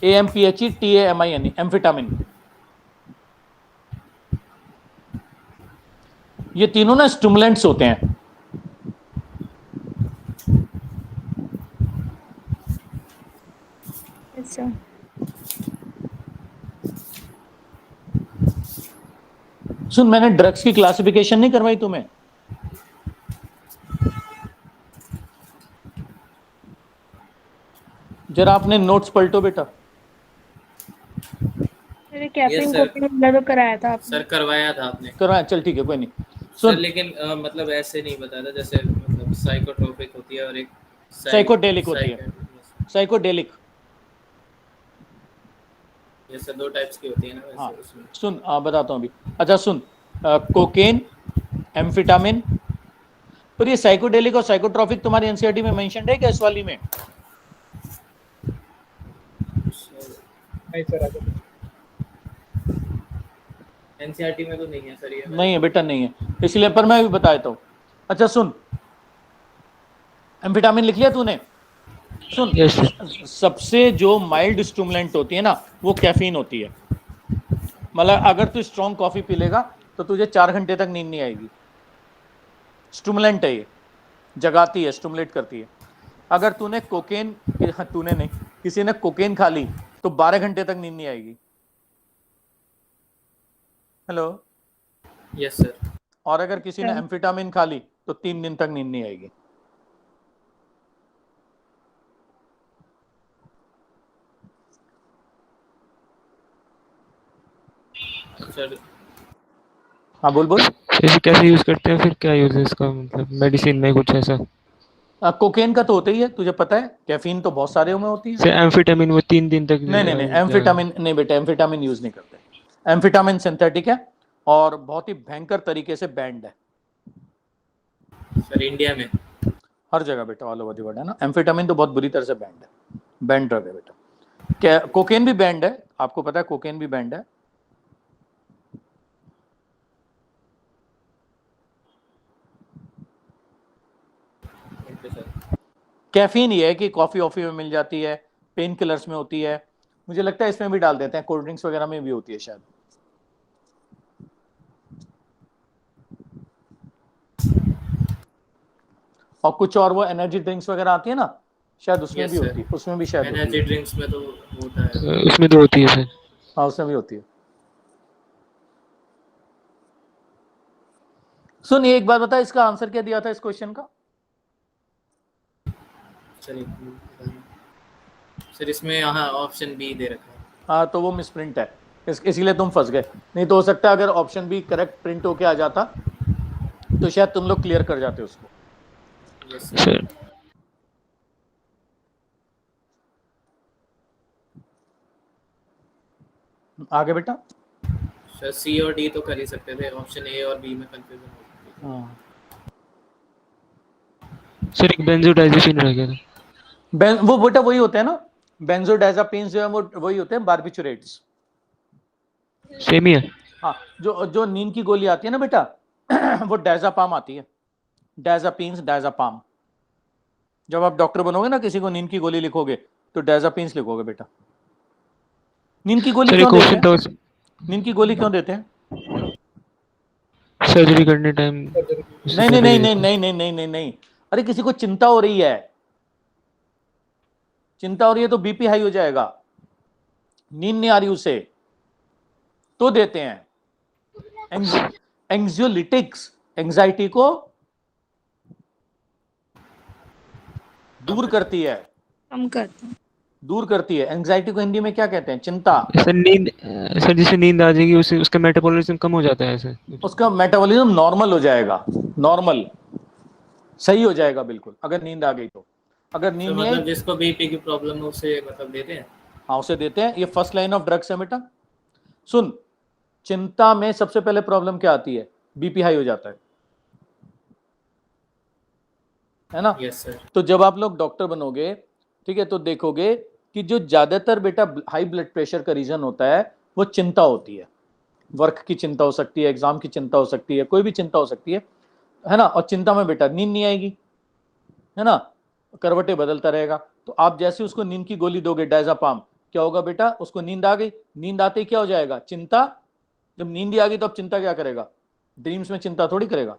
AMPHETAMIN, amphetamine. ये तीनों ना स्टिमुलेंट्स होते हैं। अच्छा, सुन, मैंने ड्रग्स की क्लासिफिकेशन नहीं करवाई तुम्हें? जरा अपने नोट्स पलटो बेटा। मैंने कैफीन, Yes, sir. कोकेन वाला तो कराया था आपने। सर करवाया था आपने। करवाया, चल ठीक है, कोई नहीं। सर सुन, लेकिन मतलब ऐसे नहीं बताता, जैसे मतलब साइकोट्रोपिक होती है और एक साइकोडेलिक होती है। साइकोडेलिक। ये सर दो टाइप्स की होती है ना वैसे हाँ, उसमें। सुन बताता हूँ अभी। अच्छा सुन, कोकेन, एम्फिटामिन, पर ये साइकोडेलिक और साइकोट्रॉपिक तुम्हारी एनसीईआरटी में मेंशन्ड है क्या इस वाली में? नहीं सर, आगे एनसीईआरटी में तो नहीं है सर ये। नहीं है बेटा, नहीं है, इसलिए पर मैं भी बता देता हूँ। अच्छा सुन, एम्फिटामिन लिख लिया तूने? सुन, यस सर। सबसे जो माइल्ड स्टिमुलेंट होती है ना, वो कैफीन होती है। मतलब अगर तू स्ट्रॉन्ग कॉफी पी लेगा तो तुझे 4 घंटे तक नींद नहीं आएगी। स्टिमुलेंट है ये, जगाती है, स्टिमुलेट करती है। अगर तूने कोकेन, तूने नहीं, किसी ने कोकेन खा ली तो 12 घंटे तक नींद नहीं आएगी। हेलो? Yes sir. और अगर किसी ने एम्फिटामिन खा ली तो 3 दिन तक नींद नहीं आएगी। सर हाँ बोल बोल। इसे कैसे यूज करते हैं, फिर क्या यूज है इसका, मतलब मेडिसिन में कुछ ऐसा? कोकेन का तो होता ही है, तुझे पता है। कैफीन तो बहुत सारे में होती है। से एम्फेटामिन वो 3 दिन तक? नहीं, एम्फिटामिन नहीं बेटा, एम्फिटामिन यूज नहीं करते। एम्फिटामिन सिंथेटिक है और बहुत ही भयंकर तरीके से बैंड है सर इंडिया में हर जगह बेटा, ऑल ओवर द वर्ल्ड है ना। एम्फिटामिन तो बहुत बुरी तरह से बैंड है, बैंड ड्रग है बेटा। कोकेन भी बैंड है, आपको पता है, कोकेन भी बैंड है। कैफीन ये है कि कॉफी ऑफी में मिल जाती है, पेन किलर्स में होती है, मुझे लगता है इसमें भी डाल देते हैं, कोल्ड ड्रिंक्स वगैरह में भी होती है शायद। और कुछ और वो एनर्जी ड्रिंक्स वगैरह आती है ना, शायद उसमें Yes, भी sir. होती है, उसमें भी शायद होती एनर्जी है। ड्रिंक्स में तो होता है। उसमें तो होती है सर। हाँ उसमें भी होती है। सुन, एक बात बता, इसका आंसर क्या दिया था इस क्वेश्चन का? चलिए सर, इसमें यहाँ ऑप्शन बी दे रखा है। हाँ तो वो मिसप्रिंट है, इसीलिए तुम फंस गए। नहीं तो हो सकता है अगर ऑप्शन बी करेक्ट प्रिंट होके आ जाता तो शायद तुम लोग क्लियर कर जाते उसको। यस सर आगे बेटा। सर सी और डी तो कर ही सकते थे, ऑप्शन ए और बी में कंफ्यूजन हो सकती थी। हाँ, सर एक बेंजोडाइजेपिन रह गया था। वो बेटा वही होते हैं ना, बेंजोडाइजापिन्स जो है वो वही होते हैं, बार्बिचुरेट्स। सेम ही है। हाँ, जो नींद की गोली आती है ना बेटा वो डायजापाम आती है, डायजापिन्स, डायजापाम। जब आप डॉक्टर बनोगे ना, किसी को नींद की गोली लिखोगे तो डायजापिन्स लिखोगे बेटा। नींद की गोली सर एक क्यों देते क्वेश्चन हैं? था, नींद की गोली क्यों देते हैं? सर्जरी करने टाइम? नहीं नहीं नहीं नहीं नहीं नहीं नहीं नहीं नहीं, अरे किसी को चिंता हो रही है, चिंता हो रही है तो बीपी हाई हो जाएगा, नींद नहीं आ रही उसे तो देते हैं एंग्जियोलिटिक्स, एंजाइटी को दूर करती है, कम करते हैं। दूर करती है। एंजाइटी को हिंदी में क्या कहते हैं? चिंता। सर नींद, सर जिसे नींद आ जाएगी उसे उसका मेटाबॉलिज्म कम हो जाता है सर। उसका मेटाबॉलिज्म नॉर्मल हो जाएगा, नॉर्मल सही हो जाएगा बिल्कुल, अगर नींद आ गई तो। अगर नींद तो नहीं मतलब आई, जिसको बीपी की प्रॉब्लम है उसे मतलब देते हैं? हाँ उसे देते हैं। ये फर्स्ट लाइन ऑफ ड्रग्स है बेटा। सुन, चिंता में सबसे पहले प्रॉब्लम क्या आती है? बीपी हाई हो जाता है ना? Yes sir. तो जब आप लोग डॉक्टर बनोगे, ठीक है, तो देखोगे कि जो ज्यादातर बेटा हाई ब्लड प्रेशर का रीजन होता है वो चिंता होती है। वर्क की चिंता हो सकती है, एग्जाम की चिंता हो सकती है, कोई भी चिंता हो सकती है ना? और चिंता में बेटा नींद नहीं आएगी, है ना, करवटें बदलता रहेगा। तो आप जैसे उसको नींद की गोली दोगे डायजापाम, क्या होगा बेटा? उसको नींद आ गई, नींद आते ही क्या हो जाएगा? चिंता। जब नींद आ गई तो अब चिंता क्या करेगा? ड्रीम्स में चिंता थोड़ी करेगा।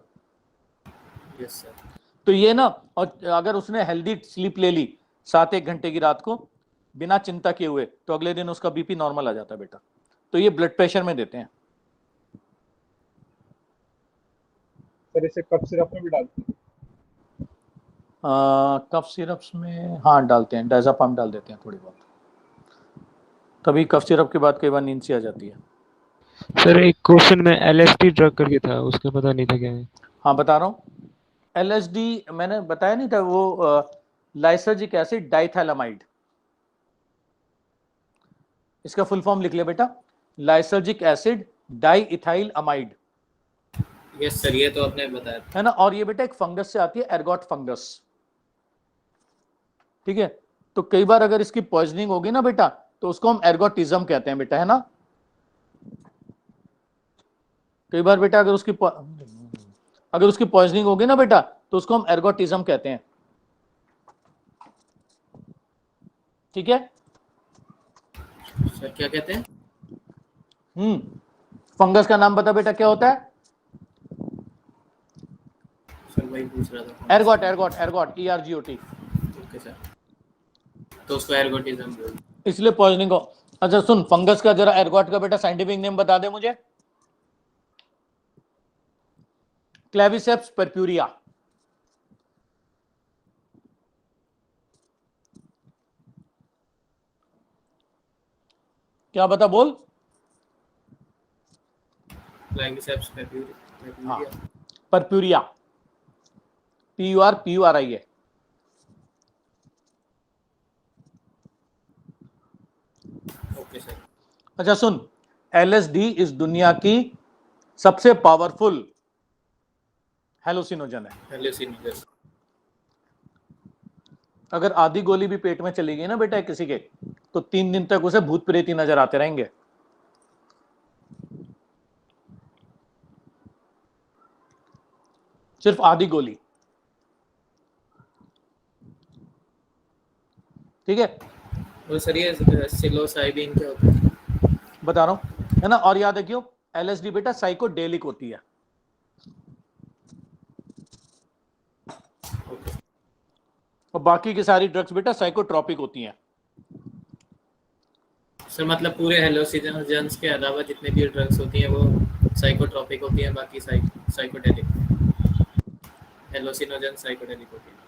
Yes sir. तो ये ना, और अगर उसने हेल्दी स्लीप ले ली 7-1 घंटे की रात को बिना चिंता किए हुए, तो अगले दिन उसका बीपी नॉर्मल आ जाता है बेटा। तो ये ब्लड प्रेशर में देते हैं। सर इसे कफ सिरप में भी डालते हैं? कफ सिरप्स में हाँ डालते हैं, डायजापाम डाल देते हैं थोड़ी बहुत, तभी कफ सिरप के बाद कई बार नींद सी आ जाती है। सर एक क्वेश्चन में एलएसडी ड्रग करके था, उसका पता नहीं था क्या है। हाँ बता रहा हूँ, एलएसडी मैंने बताया नहीं था, वो लाइसर्जिक एसिड डाइथैलामाइड, इसका फुल फॉर्म लिख ले बेटा, lysergic acid diethyl amide. Yes sir, ये तो आपने बताया था। है ना? और ये बेटा एक फंगस से आती है, एर्गोट फंगस, ठीक है। तो कई बार अगर इसकी पॉइजनिंग होगी ना बेटा, तो उसको हम एर्गोटिज्म कहते हैं बेटा, है ना? कई बार बेटा अगर उसकी पॉइजनिंग होगी ना बेटा, तो उसको हम एर्गोटिज्म कहते हैं, ठीक है। सर क्या कहते हैं? फंगस का नाम बता बेटा, क्या होता है? सर वही पूछ रहा था। Ergot, ergot, ergot, ERGOT। Okay sir, तो उसको एर्गोटिज्म बोल। इसलिए पॉइजनिंग को। अच्छा सुन, फंगस का जरा एर्गोट का बेटा साइंटिफिक नेम बता दे मुझे। Claviceps purpurea. क्या बता बोल? Claviceps purpurea. हाँ, परप्यूरिया, PURPURIA। Okay sir. अच्छा सुन, LSD इस दुनिया की सबसे पावरफुल हेलुसिनोजन है। हेलुसिनोजन। अगर आधी गोली भी पेट में चली गई ना बेटा किसी के, तो 3 दिन तक उसे भूत प्रेत ही नजर आते रहेंगे। सिर्फ आधी गोली, ठीक है। और सर ये सिलोसाइबिन क्या होता है? बता रहा हूं, है ना? और याद रखियो, LSD बेटा साइकोडेलिक होती है। और बाकी की सारी ड्रग्स बेटा साइकोट्रॉपिक होती हैं। सर मतलब पूरे हेलुसिनोजेंस के अलावा जितने भी ड्रग्स होती हैं वो साइकोट्रॉपिक होती हैं, बाकी साइकोडेलिक। हेलुसिनोजेन साइकोडेलिक होती है।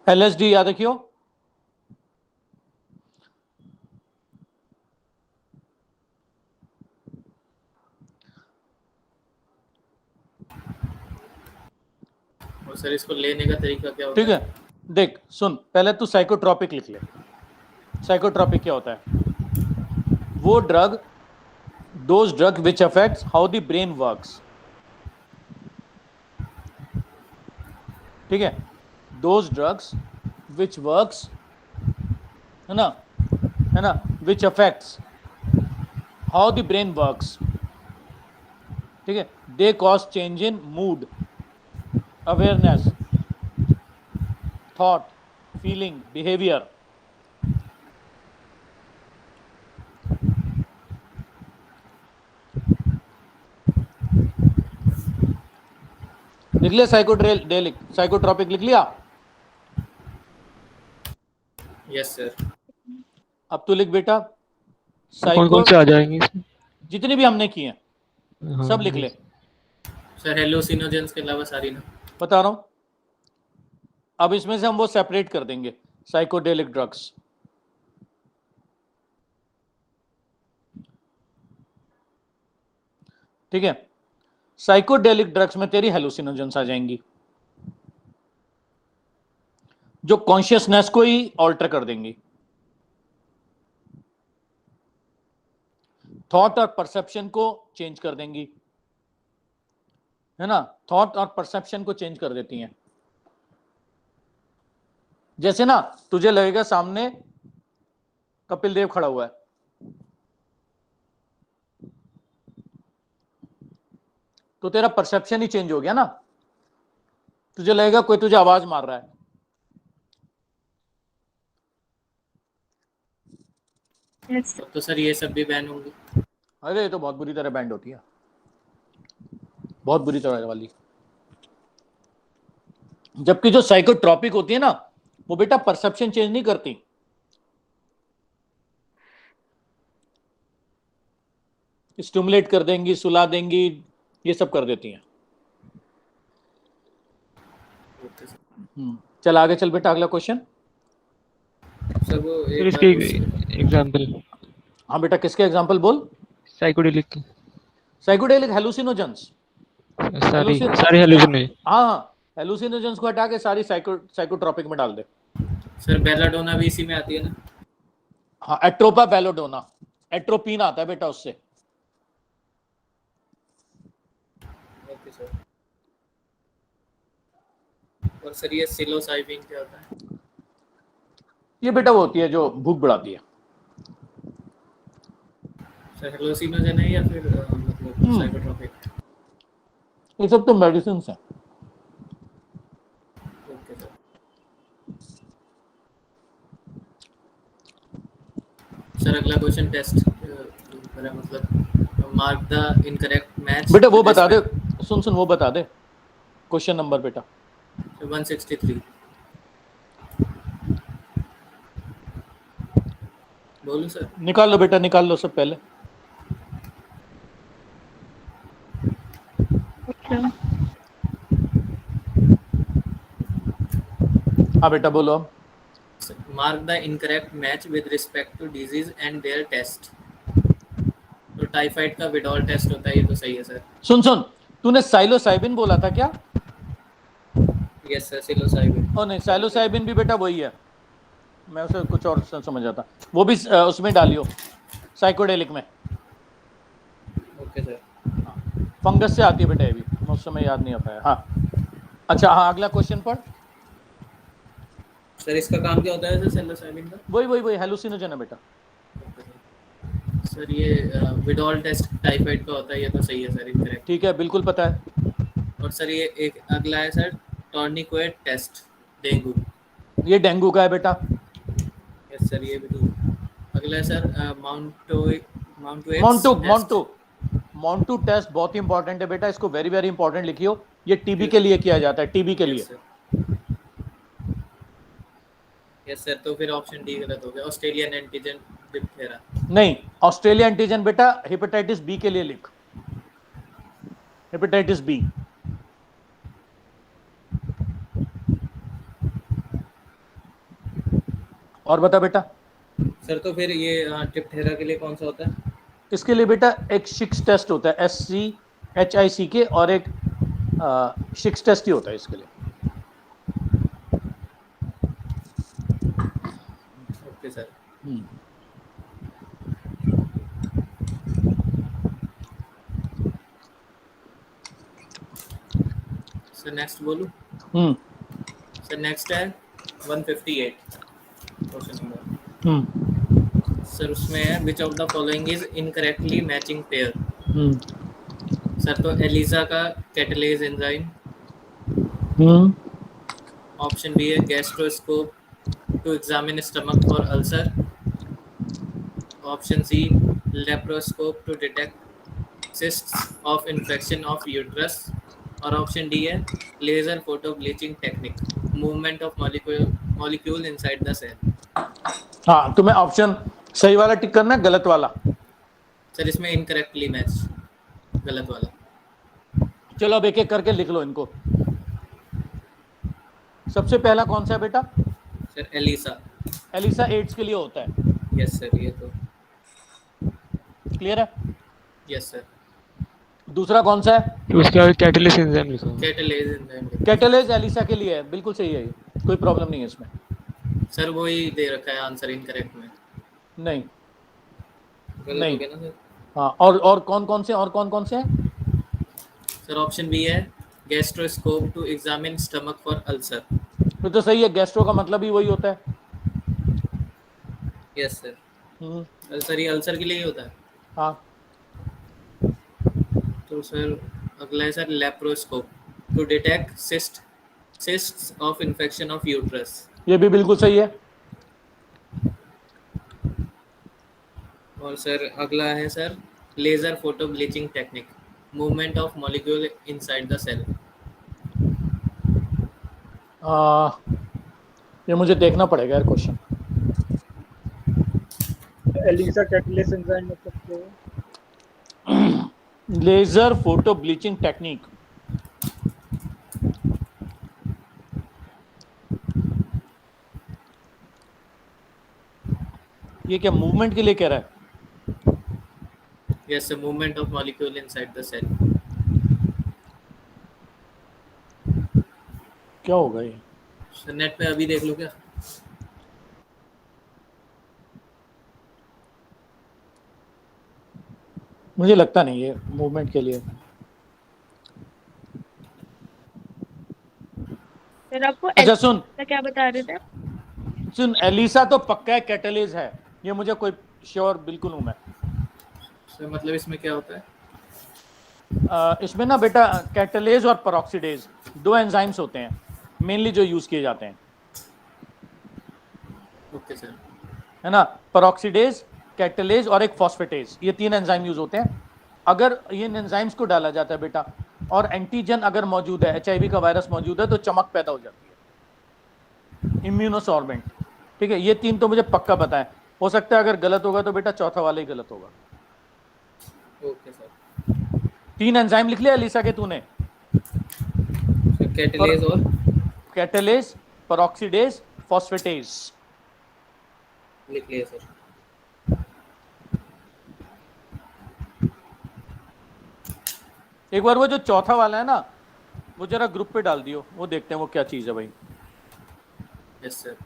LSD याद रखियो, और सर इसको लेने का तरीका क्या होता ठीक है। देख सुन, पहले तू साइकोट्रॉपिक लिख ले। साइकोट्रॉपिक क्या होता है? वो drug, those drug which affects how the brain works, ठीक है। दोज ड्रग्स which works, है ना, which affects how the brain works, ठीक है. They cause change in mood, awareness, thought, feeling, behavior. लिख लिया साइकोडेलिक, साइकोट्रॉपिक लिख लिया. Yes sir. अब तू लिख बेटा कौन कौन से आ जाएंगे इसमें? जितने भी हमने किए हैं हाँ, सब लिख ले. सर हेलोसिनोजेंस के अलावा सारी ना. बता रहा हूं. अब इसमें से हम वो सेपरेट कर देंगे साइकोडेलिक ड्रग्स. ठीक है. साइकोडेलिक ड्रग्स में तेरी हेलुसिनोजेंस आ जाएंगी जो कॉन्शियसनेस को ही ऑल्टर कर देंगी. थॉट और परसेप्शन को चेंज कर देंगी, है ना. थॉट और परसेप्शन को चेंज कर देती हैं. जैसे ना तुझे लगेगा सामने कपिल देव खड़ा हुआ है, तो तेरा परसेप्शन ही चेंज हो गया ना. तुझे लगेगा कोई तुझे आवाज मार रहा है. Yes. तो सर ये सब भी बैन होंगे. अरे ये तो बहुत बुरी तरह बैंड होती है, बहुत बुरी तरह वाली. जबकि जो साइकोट्रॉपिक होती है ना वो बेटा परसेप्शन चेंज नहीं करती, स्टिमुलेट कर देंगी, सुला देंगी, ये सब कर देती हैं. Okay sir. चल आगे चल बेटा, अगला क्वेश्चन. सर वो फिर एक इसके बार एग्जांपल हाँ बेटा, किसके एग्जांपल बोल. Psychedelic psychedelic hallucinogens. सारे हेलुसिनोजेन. हाँ, हेलुसिनोजेंस को हटा के सारी साइकोट्रॉपिक में डाल दे. सर बेलाडोना भी इसी में आती है ना. हाँ, एट्रोपा बेलोडोना, एट्रोपिन आता है बेटा उससे. Okay sir. और सर ये सिलोसाइबिन क्या होता है. ये बेटा वो होती है जो भूख बढ़ाती है. सर हेलोसिनोजेन है या फिर मतलब साइकोट्रॉपिक. ये सब तो मेडिसिन है. Okay sir. सर अगला क्वेश्चन टेस्ट मतलब मार्क द इनकरेक्ट मैच. बेटा वो बता दे, सुन वो बता दे क्वेश्चन नंबर बेटा. 163. बोलूं सर. निकाल लो बेटा, निकाल लो सब पहले. Okay. हाँ बेटा बोलो. Mark the incorrect match with respect to disease and their test. तो टाइफाइड का विडॉल टेस्ट होता है, ये तो सही है सर. सुन तूने साइलोसाइबिन बोला था क्या. Yes sir psilocybin. ओ नहीं, साइलोसाइबिन भी बेटा वही है, मैं उसे कुछ और समझ आता. वो भी उसमें डालियो साइकोडेलिक में. Okay sir. फंगस से आती है बेटा, ये भी उस समय याद नहीं आ पाया. हाँ अच्छा, हाँ अगला क्वेश्चन पढ़. सर इसका काम क्या होता है सर सिलोसाइबिन का. वही हेलुसिनोजन है बेटा. सर ये विडॉल टेस्ट टाइफाइड का होता है, ये तो सही है सर. इनकरेक्ट. ठीक है, बिल्कुल पता है. और सर ये एक अगला है सर टॉर्निक्वेट टेस्ट डेंगू. ये डेंगू का है बेटा. यस सर ये भी तो. अगला है सर मोंटू टेस्ट बहुत ही इंपॉर्टेंट है बेटा, इसको वेरी वेरी इंपॉर्टेंट लिखियो. ये टीबी के लिए किया जाता है, टीबी के लिए. Yes sir. तो फिर ऑप्शन डी गलत हो गया. Australian antigen diphtheria. नहीं, ऑस्ट्रेलिया एंटीजन बेटा हेपेटाइटिस बी के लिए लिख. Hepatitis B. और बता बेटा. सर तो फिर ये डिप्थेरा के लिए कौन सा होता है. इसके लिए बेटा एक शिक्स टेस्ट होता है, SCHICK, और एक शिक्स टेस्ट ही होता है इसके लिए. Okay sir. सर नेक्स्ट बोलूं. सर नेक्स्ट है 158 क्वेश्चन नंबर सर उसमें है which of the following is incorrectly matching pair. Sir तो एलिसा का कैटलेज एंजाइम, ऑप्शन बी है gastroscope to examine stomach for ulcer, option C laparoscope to detect cysts of infection of uterus, और option D है laser photo bleaching technique, movement of molecule inside the cell. हाँ, तुम्हें option सही वाला टिक करना है, गलत वाला? सर इसमें इनकरेक्टली मैच, गलत वाला। चलो अब एक एक करके लिख लो इनको। सबसे पहला कौन सा है बेटा? Sir Elisa. एलिसा एड्स के लिए होता है। यस सर, ये तो क्लियर है? Yes sir. दूसरा कौन सा है? उसके बाद कैटलिस्ट एंजाइम लिखो। Catalase enzyme. कैटलेज एलिसा के लिए है, बिल्कुल सही है, ये कोई प्रॉब्लम नहीं है इसमें। सर वो ही दे रखा है आंसर इनकरेक्ट में। नहीं गलत नहीं। हो गया ना सर? हाँ, और कौन कौन से हैं? सर ऑप्शन बी है gastroscope to examine stomach for ulcer. तो सही है, गैस्ट्रो का मतलब ही वही होता है। Yes sir. अल्सर ही अल्सर के लिए ही होता है। हाँ, तो सर अगला है sir laparoscope to detect cysts of infection of uterus. ये भी बिल्कुल सही है। और सर अगला है sir laser photo bleaching technique, movement of molecule inside the cell. ये मुझे देखना पड़ेगा यार क्वेश्चन। एलिसा कैटलिस्ट एंजाइम मतलब क्या है? लेजर फोटो ब्लीचिंग टेक्निक, ये क्या मूवमेंट के लिए कह रहा है? Yes sir, movement of molecule inside the cell. क्या होगा ये? सर नेट पे अभी देख लो क्या? मुझे लगता नहीं ये मूवमेंट के लिए। सर आपको अच्छा सुन क्या बता रहे थे? सुन, एलिसा तो पक्का है, कैटलेज है, ये मुझे कोई श्योर बिल्कुल हूं मैं। सर मतलब इसमें क्या होता है? इसमें ना बेटा कैटलेज और पेरोक्सिडेज दो एंजाइम्स होते हैं मेनली जो यूज किए जाते हैं, ओके सर। है ना। पेरोक्सिडेज, कैटलेज और एक फॉस्फेटेज, ये तीन एंजाइम यूज होते हैं। अगर ये एंजाइम्स को डाला जाता है बेटा और एंटीजन अगर मौजूद है, HIV का वायरस मौजूद है, तो चमक पैदा हो जाती है, इम्यूनोसॉर्बेंट। ठीक है, ये तीन तो मुझे पक्का पता है। हो सकता है अगर गलत होगा तो बेटा चौथा वाला ही गलत होगा। Okay sir. तीन एंजाइम लिख लिया एलिसा के तूने? कैटलेज और कैटलेज, पेरोक्सिडेज, फॉस्फेटेज लिख लिया सर। एक बार वो जो चौथा वाला है ना, वो जरा ग्रुप पे डाल दियो, वो देखते हैं वो क्या चीज है भाई। Yes sir.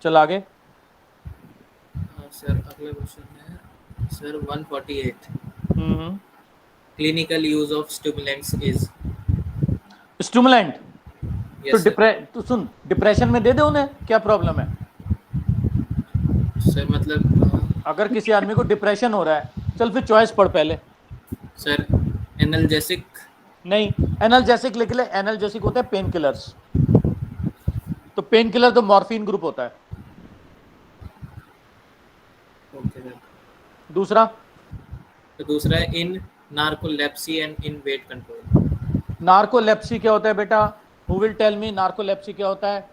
चल आगे। सर अगला क्वेश्चन है sir 148। Clinical use of stimulants is. Stimulant yes तो सुन, डिप्रेशन में दे दे उन्हें, क्या प्रॉब्लम है? सर मतलब अगर किसी आदमी को डिप्रेशन हो रहा है, चल फिर चॉइस पढ़ पहले। Sir analgesic. नहीं, एनाल्जेसिक लिख ले। एनाल्जेसिक होते हैं पेन किलर्स, तो पेन किलर तो मॉर्फिन ग्रुप होता है। Okay sir. दूसरा? तो दूसरा है in narcolepsy and in weight control. Narcolepsy क्या होता है बेटा? Who will tell me narcolepsy क्या होता है?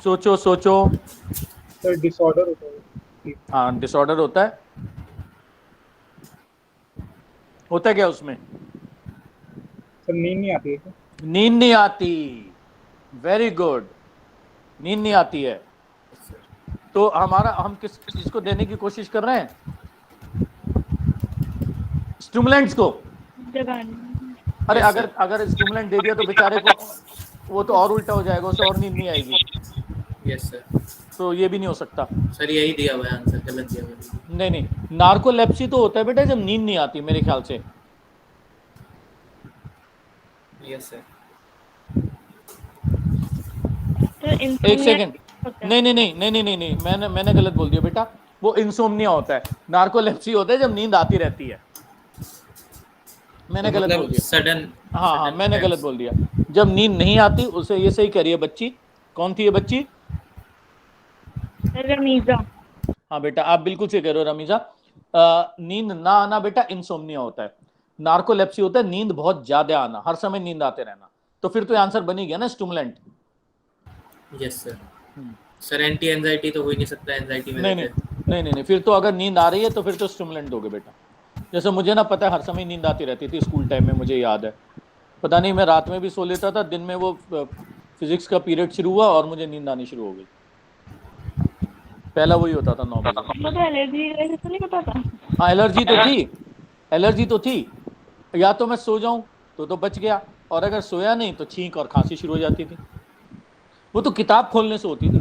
सोचो सोचो। सर डिसऑर्डर होता है। हाँ, डिसऑर्डर होता है। होता क्या उसमें? सर नींद नहीं आती है क्या? नींद नहीं आती। वेरी गुड, नींद नहीं आती है। तो हम किस चीज को देने की कोशिश कर रहे हैं? स्टिमुलेंट्स को। अरे अगर स्टिमुलेंट दे दिया तो बेचारे को वो तो और उल्टा हो जाएगा, उसे और नींद नहीं आएगी। Yes sir. तो ये भी नहीं हो सकता। सर यही दिया हुआ है आंसर, गलत दिया हुआ है। नहीं नहीं, नार्कोलेप्सी तो होता है बेटा जब नींद नहीं आती मेरे ख्याल से। Yes sir. तो एक इंसोम्निया सेकंड, होता है। नहीं नहीं नहीं नहीं नहीं नहीं नहीं, मैंने गलत बोल दिया बेटा। वो इंसोम्निया होता है, नार्कोलेप्सी होता है जब नींद आती रहती है। मैंने तो गलत बोल मतलब दिया। सडन। हाँ, मैंने गलत बोल दिया। जब नींद नहीं आती उसे, ये सही कह रही है बच्ची। कौन थी ये बच्ची? रमीजा। हाँ बेटा, आप बिल्कुल सही कह रहे हो रमीजा। नींद ना आना बेटा इंसोम्निया होता है। नार्कोलेप्सी होता है नींद बहुत ज्यादा आना, हर समय नींद आते रहना। तो फिर तो आंसर बनी गया ना, stimulant. Yes sir. Sir anti anxiety तो हो ही नहीं सकता, एंजाइटी में नहीं रहते नहीं हैं। नहीं नहीं नहीं, फिर तो अगर नींद आ रही है तो फिर तो स्टिमुलेंट दोगे बेटा। जैसे मुझे ना पता है, हर समय नींद आती रहती थी स्कूल टाइम में, मुझे याद है। पता नहीं, मैं रात में भी सो लेता था, दिन में वो फिजिक्स का पीरियड शुरू हुआ और मुझे नींद आनी शुरू हो गई। पहला वही होता था 9 बजे। आपको तो एलर्जी वैसे तो नहीं पता था? हाँ, एलर्जी तो थी, एलर्जी तो थी। या तो मैं सो जाऊं तो बच गया, और अगर सोया नहीं तो छींक और खांसी शुरू हो जाती थी। वो तो किताब खोलने से होती थी।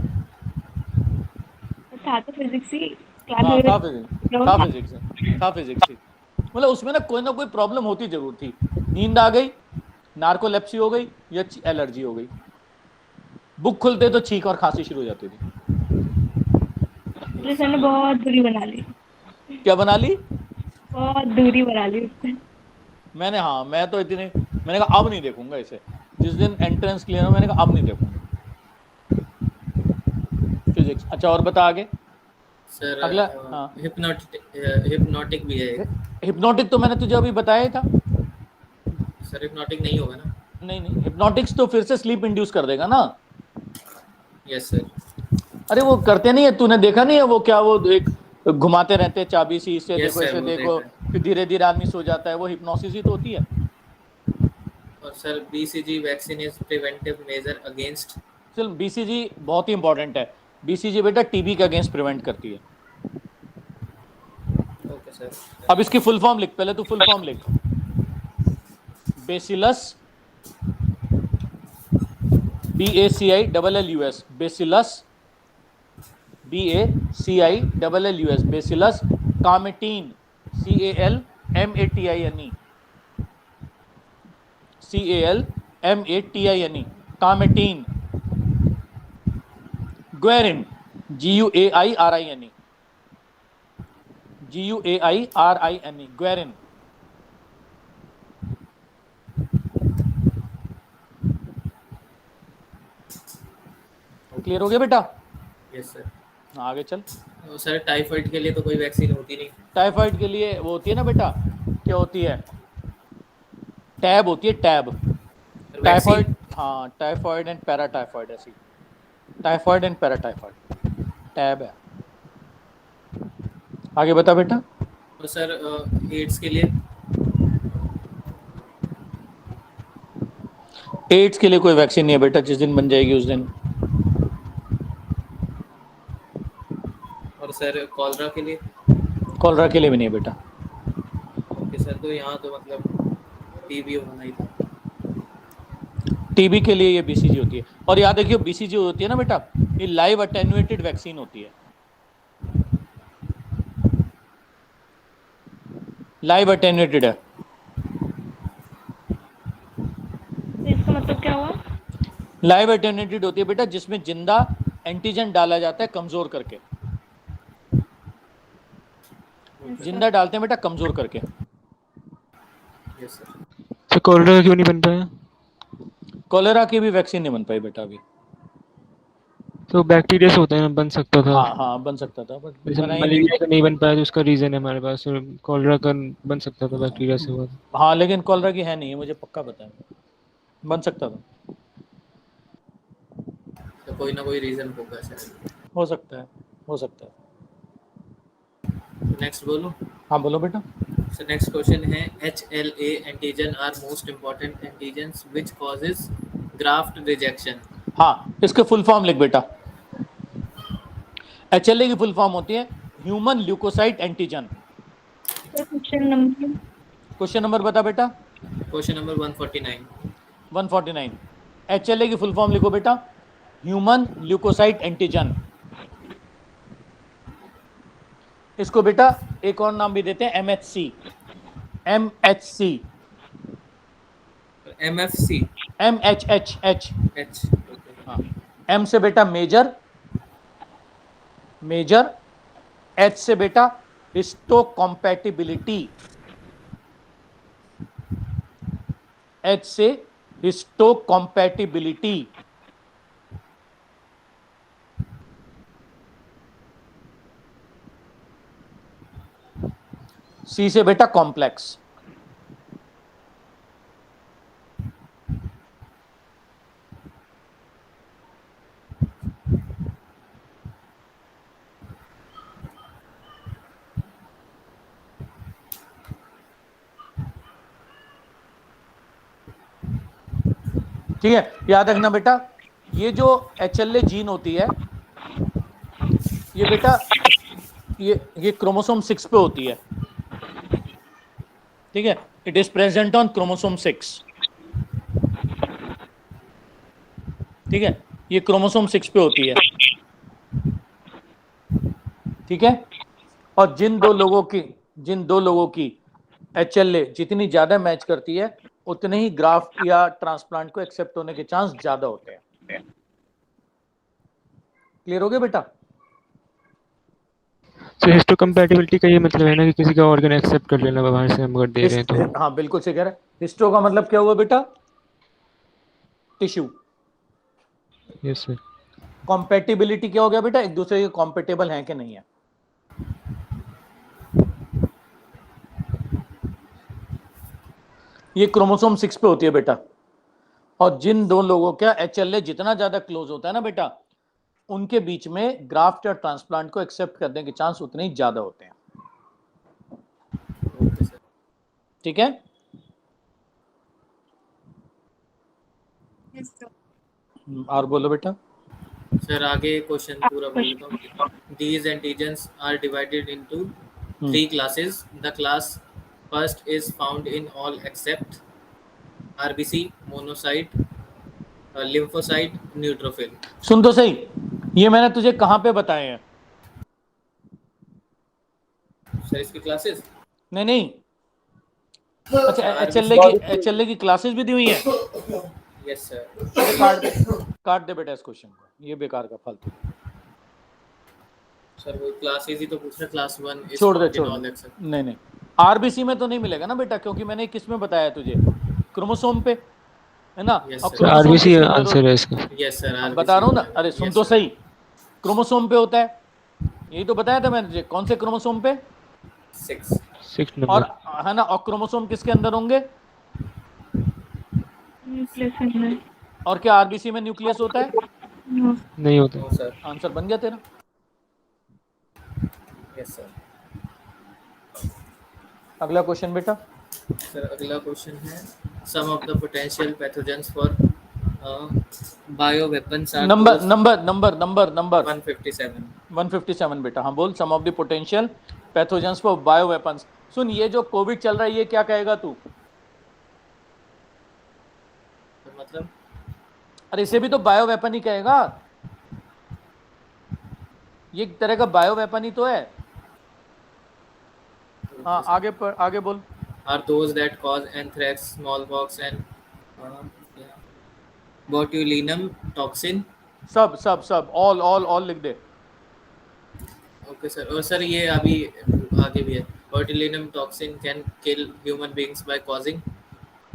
था तो फिजिक्स ही क्लास हाँ, में। था फिजिक्स, था फिजिक्स ही। मतलब उसमें ना कोई प्रॉब्लम होती जरूर थी। नींद आ गई, नार्कोलेप्सी हो गई, या एलर्जी हो गई। बुक खुलते तो छींक और खांसी शुरू हो जाती थी। सर ने बहुत दूरी बना ली, क्या बना ली? बहुत दूरी बना ली उससे। मैं तो मैंने कहा अब नहीं देखूंगा इसे। जिस दिन एंट्रेंस क्लियर हो मैंने कहा अब नहीं देखूंगा फिजिक्स। अच्छा, और बता आगे। सर अगला, हाँ। हिप्नोटिक भी है। हिप्नोटिक तो मैंने तुझे अभी बताया ही था। सर हिप्नोटिक नहीं होगा ना? नहीं नहीं, हिप्नोटिक्स तो फिर से स्लीप इंड्यूस कर देगा ना। Yes sir. अरे वो करते नहीं है, तूने देखा नहीं है वो क्या, वो एक घुमाते रहते हैं चाबी सी, इसे Yes, देखो sir, इसे वो देखो, देखा है। फिर धीरे धीरे आदमी सो जाता है। वो हिप्नोसिस ही तो होती है। और sir BCG vaccine is preventive measure against. चल, बीसीजी बहुत ही इंपॉर्टेंट है। बीसीजी बेटा टीबी के अगेंस्ट प्रिवेंट करती है। Okay sir. अब इसकी फुल फॉर्म लिख, पहले तू फुल फॉर्म लिख। Bacillus, BACILLUS, bacillus, BACILLUS, bacillus Calmette, CALMATINE, CALMATINE, Calmette. Guerin, GUAIRINE, GUAIRINE, Guerin. Clear हो गया बेटा? Yes sir. आगे चल। तो सर टाइफाइड के लिए तो कोई वैक्सीन होती नहीं। टाइफाइड के लिए वो होती है ना बेटा, क्या होती है? टैब होती है, टैब। Typhoid, vaccine. हाँ, टाइफाइड एंड पैराटाइफाइड, ऐसी। टाइफाइड एंड पैराटाइफाइड, टैब है। आगे बता बेटा। तो सर एड्स के लिए। एड्स के लिए कोई वैक्सीन नहीं है बेटा, जिस दिन बन जाएगी उस दिन। और सर कॉलरा के लिए। कॉलरा के लिए भी नहीं है बेटा। ओके सर, तो यहाँ तो मतलब टीबी होना ही था। टीबी के लिए ये बीसीजी होती है। और याद रखिए, बीसीजी होती है ना बेटा, ये लाइव अटेन्युएटेड वैक्सीन होती है। लाइव अटेन्युएटेड है। तो इसका मतलब क्या हुआ? लाइव अटेन्युएटेड होती है बेटा, जिसमें जिंदा एंटीजन डाला जाता है कमजोर करके। जिंदा डालते हैं बेटा कमजोर करके। Yes sir. तो कोरोना क्यों नहीं बन पाया? कोलेरा की भी वैक्सीन नहीं बन पाई बेटा अभी। तो बैक्टीरिया से होता है ना, बन सकता था। हाँ हाँ, बन सकता था बट जैसे बनाई नहीं। मलेरिया का नहीं बन पाया तो उसका रीजन है हमारे पास, और कोलेरा का बन सकता था बैक्टीरिया से हुआ। हाँ, लेकिन कोलेरा की है नहीं है, मुझे पक्का पता है। बन सकता था, तो कोई ना कोई रीजन होगा सर। हो सकता है, हो सकता है। नेक्स्ट बोलो। हाँ बोलो बेटा। सर नेक्स्ट क्वेश्चन है HLA antigen are most important antigens which causes graft rejection. हाँ, इसके फुल फॉर्म लिख बेटा। HLA की फुल फॉर्म होती है human leucocyte antigen. Question number बता बेटा। Question number 149। 149। HLA की फुल फॉर्म लिखो बेटा। Human leucocyte antigen. इसको बेटा एक और नाम भी देते हैं MHC। MHC MFC MHH H okay. हाँ, M से बेटा मेजर, H से बेटा हिस्टोकॉम्पैटिबिलिटी, H से हिस्टोकॉम्पैटिबिलिटी, C से बेटा कॉम्प्लेक्स। ठीक है, याद रखना बेटा, ये जो HLA जीन होती है ये बेटा ये क्रोमोसोम 6 पे होती है। ठीक है, it is present on chromosome 6। ठीक है, ये क्रोमोसोम 6 पे होती है। ठीक है, और जिन दो लोगों की HLA जितनी ज्यादा मैच करती है उतने ही ग्राफ्ट या ट्रांसप्लांट को एक्सेप्ट होने के चांस ज्यादा होते हैं। क्लियर हो गया बेटा? तो हिस्टोकम्पैटिबिलिटी का ये मतलब है ना कि किसी का ऑर्गन एक्सेप्ट कर लेना बाहर से हम अगर दे रहे हैं तो। हाँ बिल्कुल सही कह रहा है। हिस्टो का मतलब क्या हुआ बेटा? टिश्यू। Yes sir. कॉम्पेटिबिलिटी क्या हो गया बेटा? एक दूसरे के कॉम्पेटेबल हैं कि नहीं है। ये क्रोमोसोम 6 पे होती है बेटा, और जिन दो लोगों का HLA जितना ज्यादा क्लोज होता है ना बेटा, उनके बीच में ग्राफ्ट या ट्रांसप्लांट को एक्सेप्ट करने के चांस उतने ही ज्यादा होते हैं। ठीक है, और बोलो बेटा। सर आगे क्वेश्चन पूरा बोल देता हूँ। These antigens are divided into 3 classes. The class first is found in all except RBC, monocyte, lymphocyte, neutrophil. सुन तो सही, ये मैंने तुझे कहां पे बताए हैं? सर इसकी क्लासेस? नहीं, अच्छा HLA की क्लासेस भी दी हुई है। Yes sir. काट दे बेटा इस क्वेश्चन को, ये बेकार का फालतू। सर वो क्लासेस ही तो पूछ रहा, क्लास 1 छोड़ दे। नहीं RBC में तो नहीं मिलेगा ना बेटा, क्योंकि मैंने किस में बताया तुझे? क्रोमोसोम पे, है ना? Yes, अब sir. क्रोमोसोम आरबीसी किसके अंदर आंसर है इसका। Yes sir. अब बता रहा हूं ना, अरे सुन तो सही, क्रोमोसोम पे होता है, यही तो बताया था मैंने तुझे। कौन से क्रोमोसोम पे? 6 नंबर। और है ना, और क्रोमोसोम किसके अंदर होंगे? न्यूक्लियस में। और क्या RBC में न्यूक्लियस होता है? नहीं होता। No sir. आंसर बन गया तेरा। Yes sir. अगला क्वेश्चन बेटा। सर अगला क्वेश्चन है, some of the potential pathogens for bio weapons are number 157। 157 बेटा। हाँ बोल, some of the potential pathogens for bio weapons. सुन, ये जो कोविड चल रहा है ये क्या कहेगा तू? मतलब अरे इसे भी तो बायो वेपन ही कहेगा, ये एक तरह का बायो वेपन ही तो है। हाँ आगे बोल। Are those that cause anthrax, smallpox and botulinum toxin. सब ऑल लिख दे। Okay sir. और सर ये अभी आगे भी है, botulinum toxin can kill human beings by causing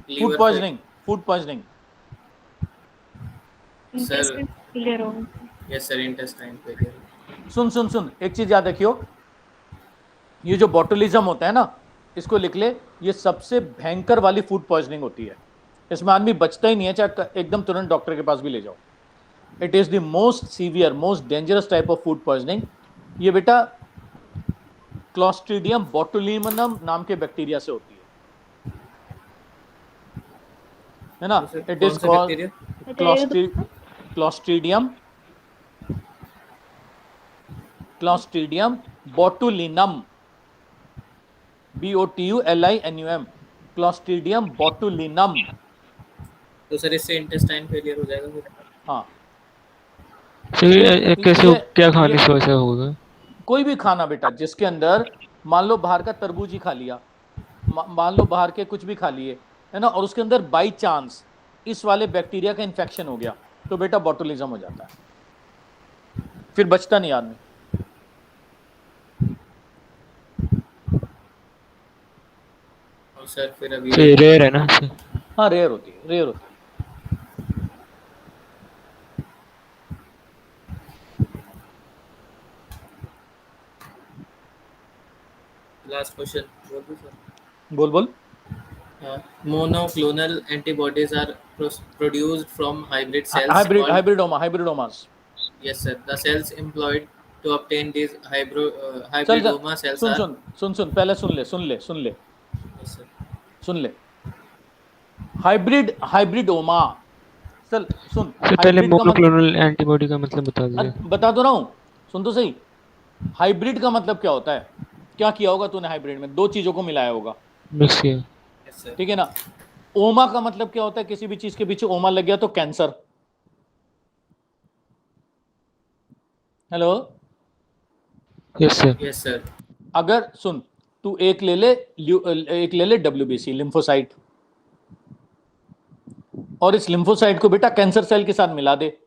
food poisoning. Sir clear हो। Yes sir, intestine failure. सुन, एक चीज याद रखियो, ये जो बॉटुलिज्म होता है ना, इसको लिख ले, ये सबसे भयंकर वाली फूड पॉइजनिंग होती है। इसमें आदमी बचता ही नहीं है, चाहे एकदम तुरंत डॉक्टर के पास भी ले जाओ। It is the most severe, most dangerous type of food poisoning. ये बेटा क्लॉस्ट्रीडियम बोटुलिनम नाम के बैक्टीरिया से होती है ना? It is called Clostridium botulinum, BOTULINUM, Clostridium botulinum. तो सर इससे इंटेस्टाइन फेलियर हो जाएगा फिर? हाँ, सर कैसे ये- क्या खाने ये- से वैसा होगा? कोई भी खाना बेटा जिसके अंदर मान लो बाहर का तरबूज ही खा लिया, मान लो बाहर के कुछ भी खा लिए, है ना, और उसके अंदर बाई चांस इस वाले बैक्टीरिया का इन्फेक्शन हो गया तो बेटा बॉटुलिज्म हो जाता है, फिर बचता नहीं आदमी। और सर फिर अभी सर रेयर है ना सर? हाँ रेयर होती है, रेयर होती है। लास्ट क्वेश्चन बोल दो सर. बोल बोल। Monoclonal antibodies are produced from hybrid cells hybrid called. Hybridomas. Yes, sir. The cells employed to obtain these चल hybridoma cells सुन are. सुन सुन सुन पहले सुन ले Yes, sir. सुन ले। हाइब्रिडोमा, चल सुन। सर पहले हाइब्रिड का मतलब मोनोक्लोनल एंटीबॉडी का मतलब बता दीजिए। बता दो रहा हूं, सुन तो सही। हाइब्रिड का मतलब क्या होता है? क्या किया होगा तूने हाइब्रिड में? दो चीजों को मिलाया होगा, मिक्स किया। Yes, sir. ठीक है ना। ओमा का मतलब क्या होता है? किसी भी चीज के पीछे ओमा लग गया तो cancer. Hello, yes sir. Yes, sir. अगर सुन, तू एक ले ले WBC लिम्फोसाइट, और इस लिम्फोसाइट को बेटा कैंसर सेल के साथ मिला दे,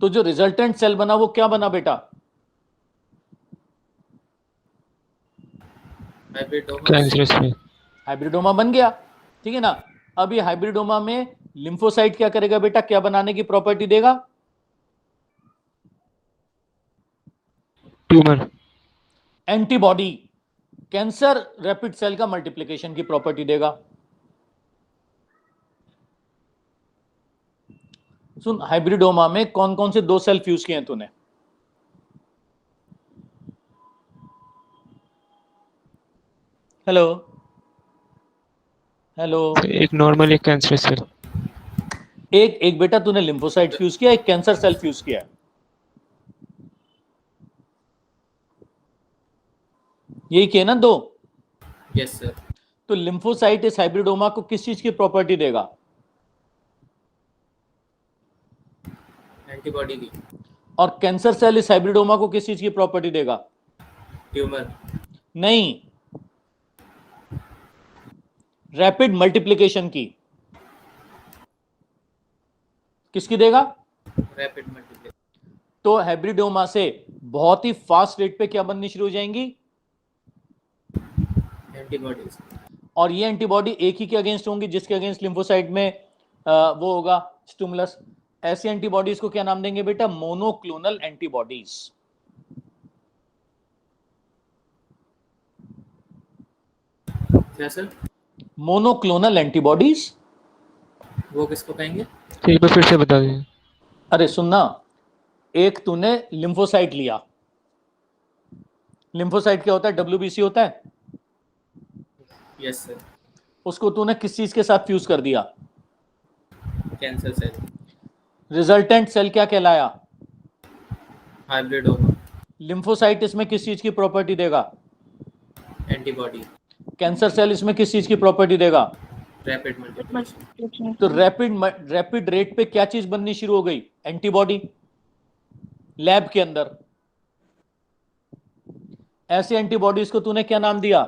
तो जो रिजल्टेंट सेल बना वो क्या बना बेटा? Hybridoma. कैंसरस में। हाइब्रिडोमा बन गया, ठीक है ना। अब ये हाइब्रिडोमा में लिम्फोसाइट क्या करेगा बेटा? क्या बनाने की प्रॉपर्टी देगा? Tumour. Antibody. Cancer rapid cell का मल्टीप्लिकेशन की प्रॉपर्टी देगा। सुन, हाइब्रिडोमा में कौन कौन से दो सेल फ्यूज किए हैं तूने? हेलो हेलो, एक नॉर्मल एक कैंसरस सेल। एक बेटा तूने लिम्फोसाइट फ्यूज किया, एक कैंसर सेल फ्यूज किया। यही किया ना दो? Yes, sir. तो लिम्फोसाइट इस हाइब्रिडोमा को किस चीज की प्रॉपर्टी देगा? Antibody की. और कैंसर सेल इस हाइब्रिडोमा को किस चीज की प्रॉपर्टी देगा? Tumor. नहीं, रैपिड मल्टीप्लिकेशन की। किसकी देगा? Rapid multiplication. तो हाइब्रिडोमा से बहुत ही फास्ट रेट पे क्या बननी शुरू हो जाएंगी? Antibodies. और ये एंटीबॉडी एक ही के अगेंस्ट होंगी जिसके अगेंस्ट लिम्फोसाइट में वो होगा स्टिमुलस। ऐसी एंटीबॉडीज को क्या नाम देंगे बेटा? Monoclonal antibodies. क्या सर? Monoclonal antibodies. वो किसको कहेंगे? एक बार फिर से बता दीजिए। अरे सुनना, एक तूने लिम्फोसाइट लिया। लिम्फोसाइट क्या होता है? WBC होता है। Yes, sir. उसको तूने किस चीज के साथ फ्यूज कर दिया? Cancer cell. रिजल्टेंट सेल क्या कहलाया? Hybridoma. लिम्फोसाइट इसमें किस चीज की प्रॉपर्टी देगा? Antibody. कैंसर सेल इसमें किस चीज की प्रॉपर्टी देगा? Rapid multiplication. तो रैपिड रेट पे क्या चीज बननी शुरू हो गई? एंटीबॉडी। लैब के अंदर ऐसे एंटीबॉडीज को तूने क्या नाम दिया?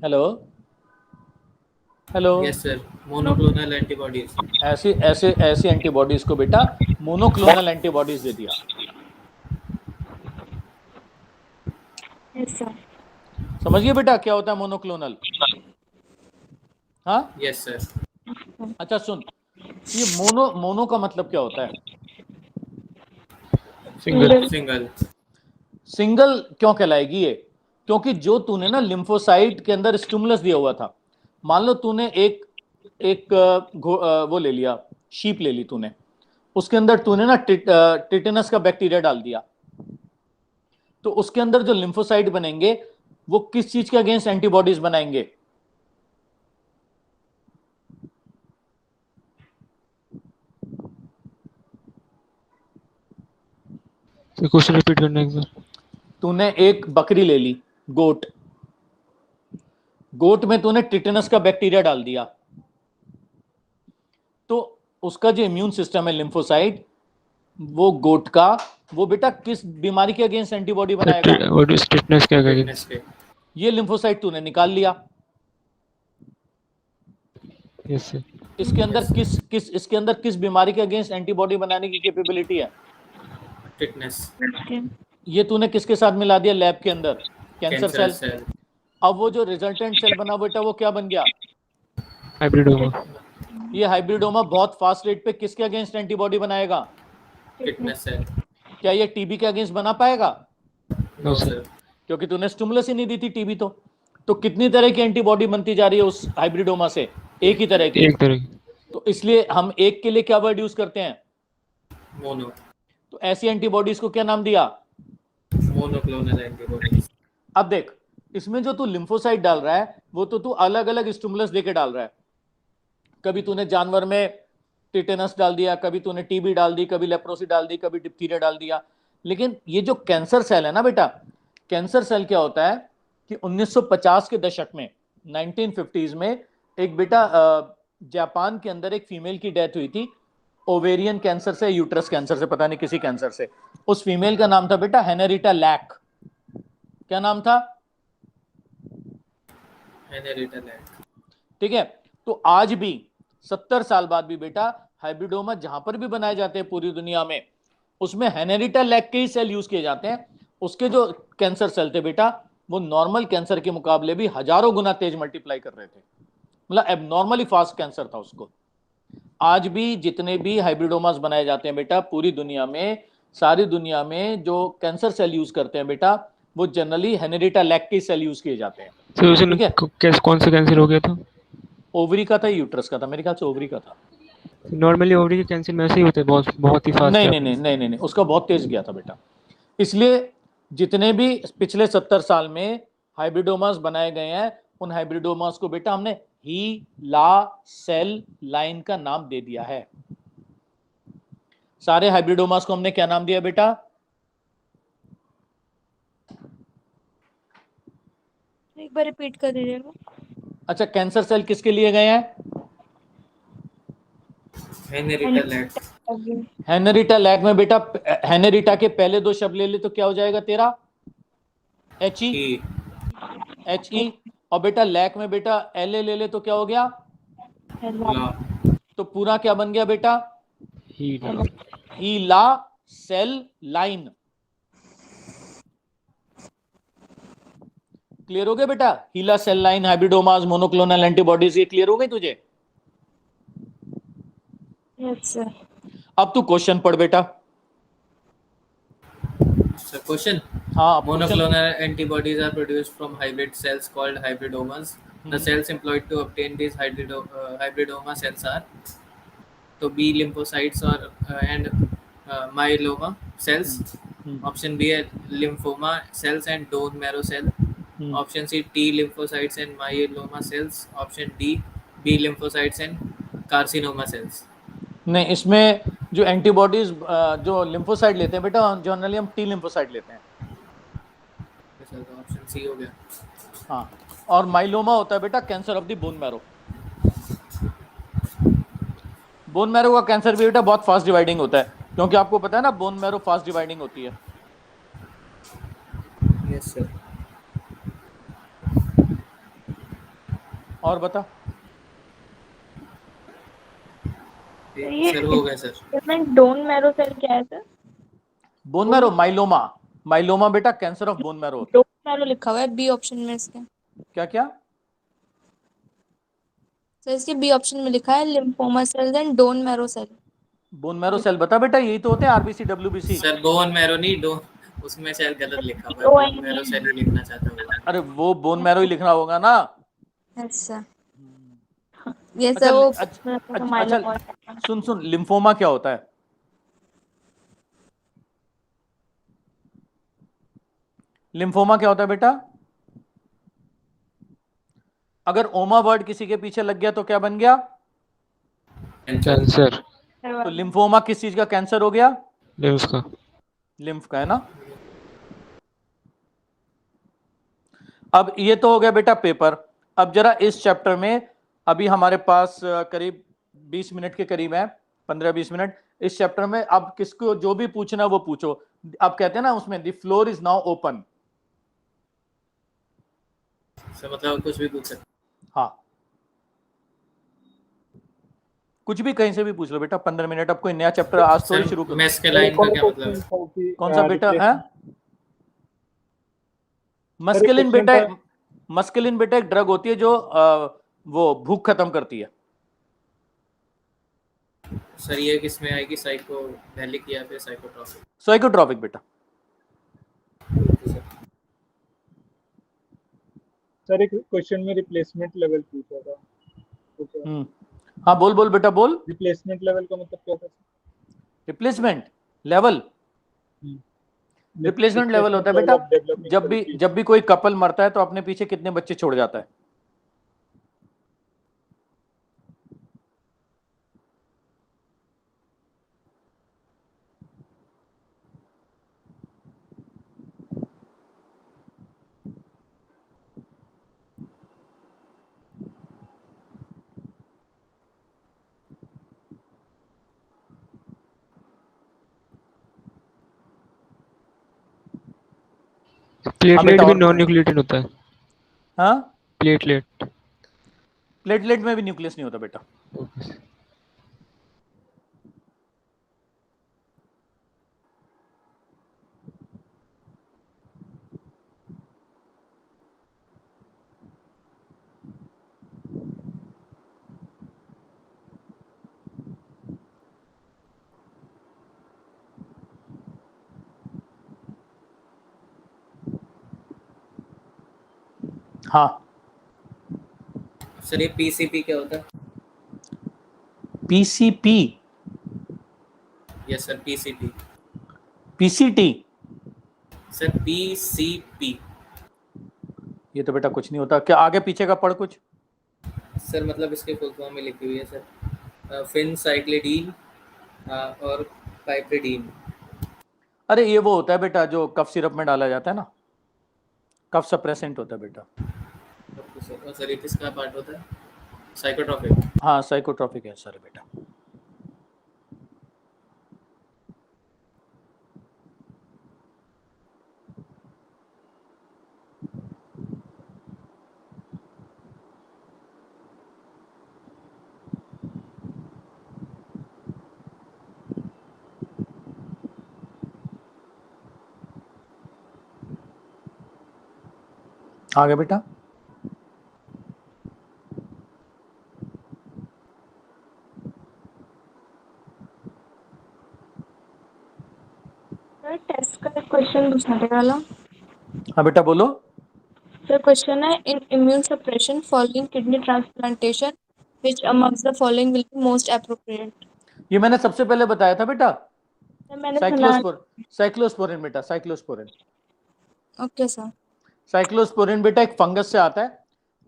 Hello hello, Yes, sir. Monoclonal antibodies. ऐसे एंटीबॉडीज को बेटा मोनोक्लोनल एंटीबॉडीज दे दिया। Yes sir. समझिए बेटा क्या होता है मोनोक्लोनल? हाँ Yes, sir. अच्छा सुन, ये मोनो का मतलब क्या होता है? सिंगल। Single. सिंगल क्यों कहलाएगी ये? क्योंकि जो तूने ना लिम्फोसाइट के अंदर स्टिमुलस दिया हुआ था, मान लो तूने एक वो ले लिया, शीप ले ली तूने, उसके अंदर तूने ना टिटेनस का बैक्टीरिया डाल दिया, तो उसके अंदर जो लिम्फोसाइट बनेंगे वो किस चीज के अगेंस्ट एंटीबॉडीज बनाएंगे? तो क्वेश्चन रिपीट करना एक बार। तूने एक बकरी ले ली, गोट में तूने टिटेनस का बैक्टीरिया डाल दिया, उसका जो इम्यून सिस्टम है लिम्फोसाइट, वो गोट का, वो बेटा किस बीमारी के अगेंस्ट एंटीबॉडी बनाएगा? और स्टिफनेस क्या करेगी? फिटनेस के ये लिम्फोसाइट तूने निकाल लिया। Yes sir. इसके अंदर इसके अंदर किस बीमारी के अगेंस्ट एंटीबॉडी बनाने की कैपेबिलिटी है? फिटनेस ये तूने किसके साथ मिला दिया लैब के अंदर? Cancer cancer cell. सेल अब वो जो रिजल्टेंट सेल बना बेटा वो क्या बन गया? हाइब्रिडोमा। ये हाइब्रिडोमा बहुत फास्ट रेट पे किसके अगेंस्ट एंटीबॉडी बनाएगा? फिटनेस सेल क्या ये टीबी के अगेंस्ट बना पाएगा? नो सर क्योंकि तूने स्टिमुलस ही नहीं दी थी टीबी। तो कितनी तरह की एंटीबॉडी बनती जा रही है उस हाइब्रिडोमा से? एक ही तरह की। एक तरह की। तो इसलिए हम एक के लिए क्या वर्ड यूज करते हैं? मोनो तो ऐसी एंटीबॉडीज को क्या नाम दिया? Monoclonal antibodies. अब देख, इसमें जो तू लिम्फोसाइट डाल रहा है वो तो तू अलग अलग स्टिमुलस देके डाल रहा है। कभी तूने जानवर में टिटेनस डाल दिया, कभी तूने टीबी डाल दी, कभी लेप्रोसी डाल दी, कभी डिप्थीरिया डाल दिया। लेकिन ये जो कैंसर सेल है ना बेटा, कैंसर सेल क्या होता है कि 1950 के दशक में, 1950s में एक बेटा जापान के अंदर एक फीमेल की डेथ हुई थी ओवेरियन कैंसर से, यूट्रस कैंसर से, पता नहीं किसी कैंसर से। उस फीमेल का नाम था बेटा हेनरिटा लैक। क्या नाम था? Henrietta Lacks. ठीक है। तो आज भी 70 साल बाद भी बेटा हाइब्रिडोमा जहां पर भी बनाए जाते हैं पूरी दुनिया में, उसमें हेनरिटा लैक के ही सेल यूज किए जाते हैं। उसके जो कैंसर सेल थे बेटा, वो नॉर्मल कैंसर के मुकाबले भी हजारों गुना तेज मल्टीप्लाई कर रहे थे। मतलब एबनॉर्मली फास्ट कैंसर था उसको। आज भी जितने भी हाइब्रिडोमास बनाए जाते हैं बेटा पूरी दुनिया में, सारी दुनिया में जो कैंसर सेल यूज करते हैं बेटा, वो जनरली हेनरिटा लैक के सेल यूज किए जाते हैं। तो उसे ठीक है। कौन सा कैंसर हो गया था? ओवरी का था, यूट्रस का था, मेरे ख्याल से ओवरी का था। नॉर्मली ओवरी के कैंसर में ऐसे ही होते हैं, बहुत ही फास्ट। नहीं, उसका बहुत तेज गया था बेटा। इसलिए जितने भी पिछले 70 साल में हाइब्रिडोमास बनाए गए हैं, उन हाइब्रिडोमास को बेटा हमने ही ला सेल लाइन का नाम दे दिया है। सारे हाइब्रिडोमास को हमने क्या नाम दिया बेटा? एक बार रिपीट कर दीजिएगा। अच्छा, कैंसर सेल किसके लिए गए हैं? Henrietta lack. हेनरिटा लैक में बेटा, हेनरिटा के पहले दो शब्द ले ले तो क्या हो जाएगा तेरा? H E. और बेटा लैक में बेटा एल ए ले ले तो क्या हो गया? तो पूरा क्या बन गया बेटा? हीला सेल लाइन। क्लियर हो गया बेटा? हीला cell line, hybridomas, monoclonal antibodies, ये क्लियर हो गई तुझे? Yes sir. अब तू क्वेश्चन पढ़ बेटा। So question: हाँ, monoclonal antibodies are produced from hybrid cells called hybridomas. The cells employed to obtain these hybridoma cells are तो B lymphocytes or and myeloma cells. Option B है lymphoma cells and bone marrow cell. Option C T lymphocytes and myeloma cells. Option D B lymphocytes and carcinoma cells. नहीं, इसमें जो antibodies जो lymphocyte लेते हैं बेटा, generally हम T lymphocyte लेते हैं। तो ऑप्शन सी हो गया। हाँ, और माइलोमा होता है बेटा cancer of the bone marrow. Bone marrow का कैंसर भी बेटा बहुत फास्ट डिवाइडिंग होता है, क्योंकि आपको पता है ना बोन मैरो फास्ट डिवाइडिंग होती है। Yes sir. और बता। सर हो गया सर। इसमें डोन मैरो सेल क्या है सर? बोन मैरो, माइलोमा बेटा कैंसर ऑफ बोन मैरो होता है। डोन मैरो लिखा हुआ है बी ऑप्शन में इसके। क्या? सर इसके बी ऑप्शन में लिखा है lymphoma cells and done marrow cell. Bone marrow cell बता बेटा, यही तो होते हैं RBC WBC. Sir bone marrow नहीं, डो उसमें सेल गलत लिखा हुआ है, बोन मैरो सेल ही लिखना चाहता हूँ। अरे वो बोन मैरो ही लिखना होगा ना। अच्छा ये सर वो अच्छा, सुन, लिम्फोमा क्या होता है? लिम्फोमा क्या होता है बेटा? अगर ओमा वर्ड किसी के पीछे लग गया तो क्या बन गया? कैंसर। तो लिम्फोमा किस चीज का कैंसर हो गया? लिम्फ का है ना। अब ये तो हो गया बेटा पेपर। अब जरा इस चैप्टर में अभी हमारे पास करीब 20 मिनट के करीब है, 15-20 मिनट इस चैप्टर में। अब किसको जो भी पूछना वो पूछो। अब कहते हैं ना उसमें, the floor is now open. Sir मतलब कुछ भी पूछ सकते। हाँ, कुछ भी कहीं से भी पूछ लो बेटा, 15 मिनट। अब कोई नया चैप्टर आज थोड़ी शुरू सर करो। मैथ्स के सर लाइन एक का और क्या मतलब क्वेश्चन है? था कि कौन सा बेटा है? सर एक मस्कुलिन क्वेश्चन बेटा, था। मस्कुलिन बेटा एक ड्रग होती है जो वो भूख खत्म करती है। सर ये किस में आएगी, साइकोडेलिक या फिर साइकोट्रॉपिक? साइकोट्रॉपिक बेटा। सर एक क्वेश्चन में रिप्लेसमेंट लेवल पूछा था। हाँ बोल बोल बेटा बोल। रिप्लेसमेंट लेवल का मतलब क्या था? रिप्लेसमेंट लेवल, रिप्लेसमेंट लेवल होता है लेवल बेटा ऑफ डेवलपिंग थेरेपीज। जब भी कोई कपल मरता है तो अपने पीछे कितने बच्चे छोड़ जाता है? हाँ प्लेटलेट बेटा भी और नॉन न्यूक्लिएटेड होता है। हाँ, प्लेटलेट। प्लेटलेट में भी न्यूक्लियस नहीं होता बेटा। हाँ, सर ये पीसीपी क्या होता है? PCP, yes sir PCP. PCT, sir PCP. ये तो बेटा कुछ नहीं होता। क्या आगे पीछे का पढ़ कुछ। सर मतलब इसके फुल फॉर्म में लिखी हुई है सर, फिनसाइक्लिडीन और पाइप्रिडीन। अरे ये वो होता है बेटा जो कफ सिरप में डाला जाता है ना, कफ सप्रेसेंट होता है बेटा। सर ये किसका पार्ट होता है? साइकोट्रॉपिक। हाँ साइकोट्रॉपिक है सर बेटा। आगे बेटा। सर टेस्ट का एक क्वेश्चन दूसरे वाला। हाँ बेटा बोलो। सर क्वेश्चन है, in immune suppression following kidney transplantation which amongst the following will be most appropriate? ये मैंने सबसे पहले बताया था बेटा, सर मैंने सुना। साइक्लोस्पोरिन बेटा, साइक्लोस्पोरिन। Okay sir. साइक्लोस्पोरिन बेटा एक फंगस से आता है,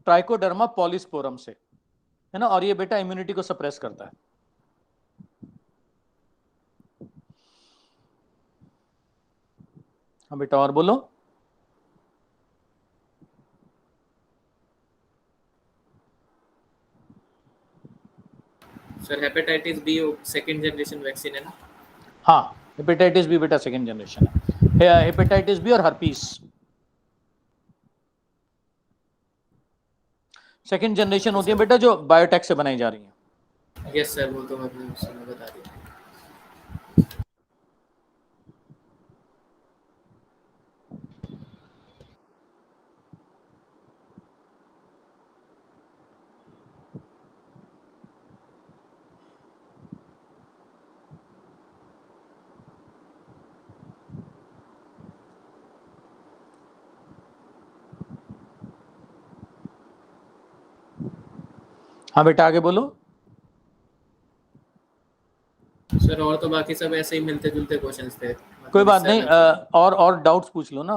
ट्राइकोडर्मा पॉलीस्पोरम से, है ना, और ये बेटा इम्यूनिटी को सप्रेस करता है। हाँ बेटा और बोलो। Sir hepatitis B second generation vaccine है ना? हाँ हेपेटाइटिस बी बेटा सेकेंड जनरेशन है, हेपेटाइटिस बी और हर्पीस सेकेंड जनरेशन होती है बेटा, जो बायोटेक से बनाई जा रही है। यस सर वो तो मतलब उसने बता दिया। हाँ बेटा आगे बोलो। सर और तो बाकी सब ऐसे ही मिलते जुलते क्वेश्चंस थे, कोई मतलब बात इससे नहीं, अलग तो नहीं। और डाउट्स पूछ लो ना।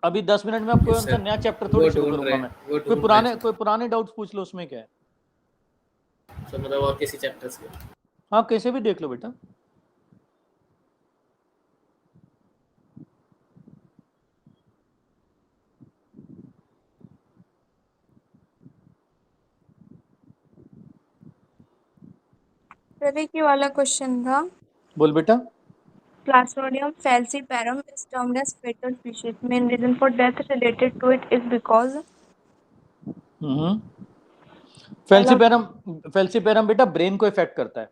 अभी 10 मिनट में अब यस कौन सा सर नया चैप्टर वो थोड़ी शुरू ढूंढ रहे करूंगा मैं। हैं, वो ढूंढ रहे हैं कोई पुराने डाउट्स पूछ लो, उसमें क्या है। सर, मतलब और किसी चैप्टर्स के। हाँ कैसे भी देख लो बेटा। सर एक ये वाला क्वेश्चन था, बोल बेटा। Plasmodium falciparum is termed as fatal species. Main reason for death related to it is because falciparum बेटा ब्रेन को इफेक्ट करता है,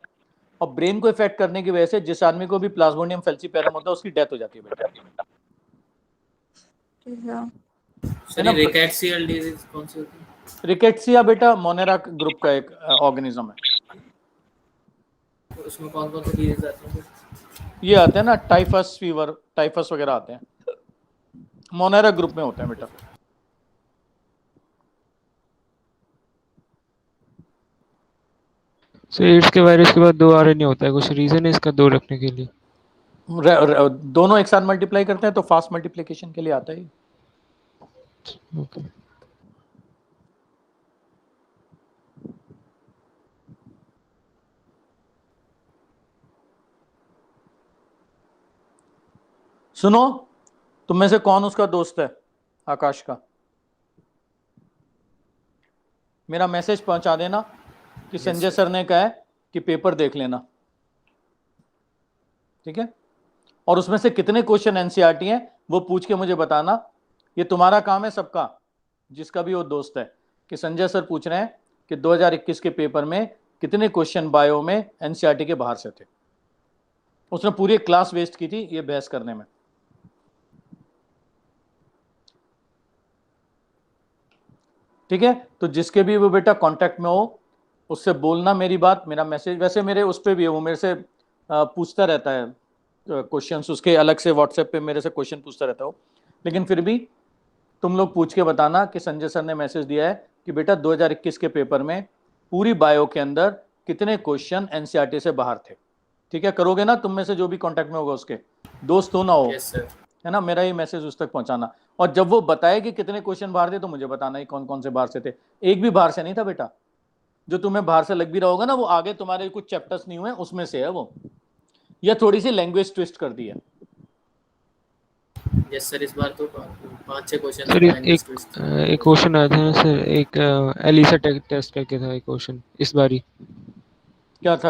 और ब्रेन को इफेक्ट करने की वजह से जिस आदमी को भी प्लाज्मोडियम फेल्सीपेरम होता है उसकी डेथ हो जाती है बेटा। सर रिकेट्सियल डिजीज कौन सी होती है? रिकेट्सिया बेटा मोनेरा ग्रुप का एक ऑर्गेनिज्म है। उसमें कौन कौन से डिजीज आते हैं? ये आते हैं ना, टाइफस फीवर, टाइफस वगैरह आते हैं, मोनेरा ग्रुप में होते हैं बेटा। सो एड्स के वायरस के बाद 2 आरएनए होता है, कुछ रीजन है इसका 2 रखने के लिए? दोनों एक साथ मल्टीप्लाई करते हैं तो फास्ट मल्टीप्लिकेशन के लिए आता है। ओके। सुनो, तुम में से कौन उसका दोस्त है आकाश का? मेरा मैसेज पहुंचा देना कि संजय सर ने कहा है कि पेपर देख लेना, ठीक है? और उसमें से कितने क्वेश्चन एनसीईआरटी हैं वो पूछ के मुझे बताना। ये तुम्हारा काम है सबका, जिसका भी वो दोस्त है, कि संजय सर पूछ रहे हैं कि 2021 के पेपर में कितने क्वेश्चन बायो में एनसीईआरटी के बाहर से थे। उसने पूरी क्लास वेस्ट की थी ये बहस करने में। ठीक है, तो जिसके भी वो बेटा कांटेक्ट में हो उससे बोलना मेरी बात, मेरा मैसेज। वैसे मेरे उस पर भी है, वो मेरे से पूछता रहता है क्वेश्चंस, उसके अलग से व्हाट्सएप पे मेरे से क्वेश्चन पूछता रहता हो। लेकिन फिर भी तुम लोग पूछ के बताना कि संजय सर ने मैसेज दिया है कि बेटा 2021 के पेपर में पूरी बायो के अंदर कितने क्वेश्चन एनसीईआरटी से बाहर थे। ठीक है, करोगे ना तुम में से जो भी कांटेक्ट में होगा उसके, दोस्त हो ना हो, है ना? मेरा ये मैसेज उस तक पहुंचाना। और जब वो बताए कि कितने क्वेश्चन बाहर थे तो मुझे बताना ही कौन कौन से बाहर से थे। एक भी बाहर से नहीं था बेटा, जो तुम्हें बाहर से लग भी रहा होगा ना वो आगे तुम्हारे कुछ चैप्टर्स नहीं हुए उसमें से है वो, या थोड़ी सी लैंग्वेज ट्विस्ट कर दी है। यस सर, इस बार तो 5-6 क्वेश्चन सर एक क्वेश्चन आया था सर, एक एलिसा टेस्ट करके था एक क्वेश्चन इस बार ही। क्या था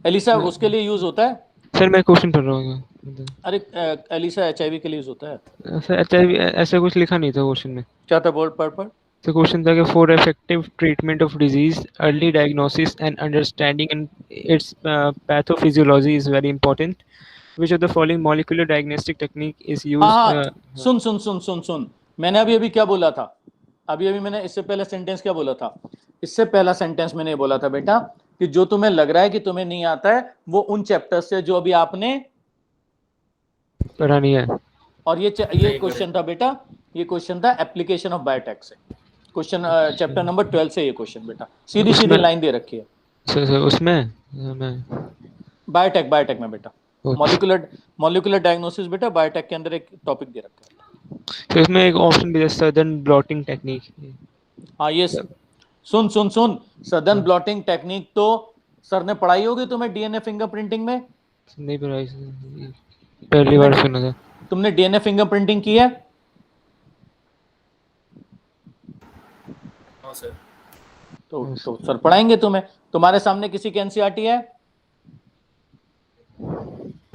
एलिसा? उसके लिए यूज होता है सर, मैं क्वेश्चन पढ़ रहा हूँ। अरे एलिसा एचआईवी के लिए यूज होता है सर एचआईवी ऐसा कुछ लिखा नहीं था क्वेश्चन में। क्या था? बोल पढ़। तो क्वेश्चन था कि for effective treatment of disease early diagnosis and understanding and it's pathophysiology is very important. Which of the following molecular diagnostic technique is used? हाँ, सुन, मैंने अभी क्या बोला था? अभी मैंने इससे पहले सेंटेंस क्या बोला था? इससे पहला सेंटेंस मैंने बोला था बेटा कि जो तुम्हें लग रहा है कि तुम्हें नहीं आता है वो उन चैप्टर से जो अभी आपने पढ़ा नहीं है। और ये क्वेश्चन था बेटा, ये क्वेश्चन था एप्लीकेशन ऑफ बायोटेक से, क्वेश्चन चैप्टर नंबर 12 से ये क्वेश्चन बेटा, सीधी लाइन दे रखी है सर उसमें बायोटेक में बेटा, मॉलिक्यूलर डायग्नोसिस बेटा बायोटेक के अंदर एक टॉपिक दे रखा है। तो इसमें एक ऑप्शन भी है सदर्न ब्लॉटिंग टेक्निक। हाँ ये सुन सदर्न ब्लॉटिंग टेक्निक तो सर ने पढ़ाई होगी तुम्हें डीएनए फिंगरप्रिंटिंग में? नहीं पढ़ाई, पहली बार सुना था। तुमने डीएनए फिंगरप्रिंटिंग की है? हाँ सर। तो सर पढ़ाएंगे तुम्हें। तुम्हारे सामने किसी की एनसीईआरटी है?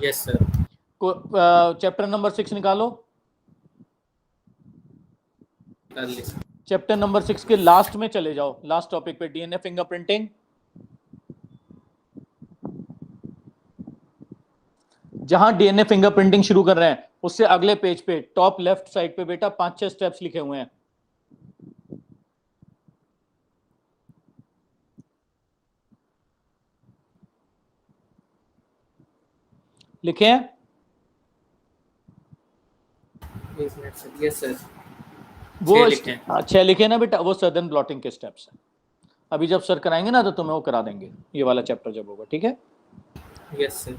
Yes sir. चैप्टर नंबर 6 निकालो। चैप्टर नंबर 6 के लास्ट में चले जाओ, लास्ट टॉपिक पे, डीएनए फिंगरप्रिंटिंग। जहां डीएनए फिंगरप्रिंटिंग शुरू कर रहे हैं उससे अगले पेज पे टॉप लेफ्ट साइड पे बेटा 5-6 स्टेप्स लिखे हुए हैं। लिखे हैं? Yes sir. वो 6 लिखे ना बेटा, वो सदर्न ब्लॉटिंग के स्टेप्स हैं। अभी जब सर कराएंगे ना तो तुम्हें वो करा देंगे, ये वाला चैप्टर जब होगा। ठीक है? Yes sir.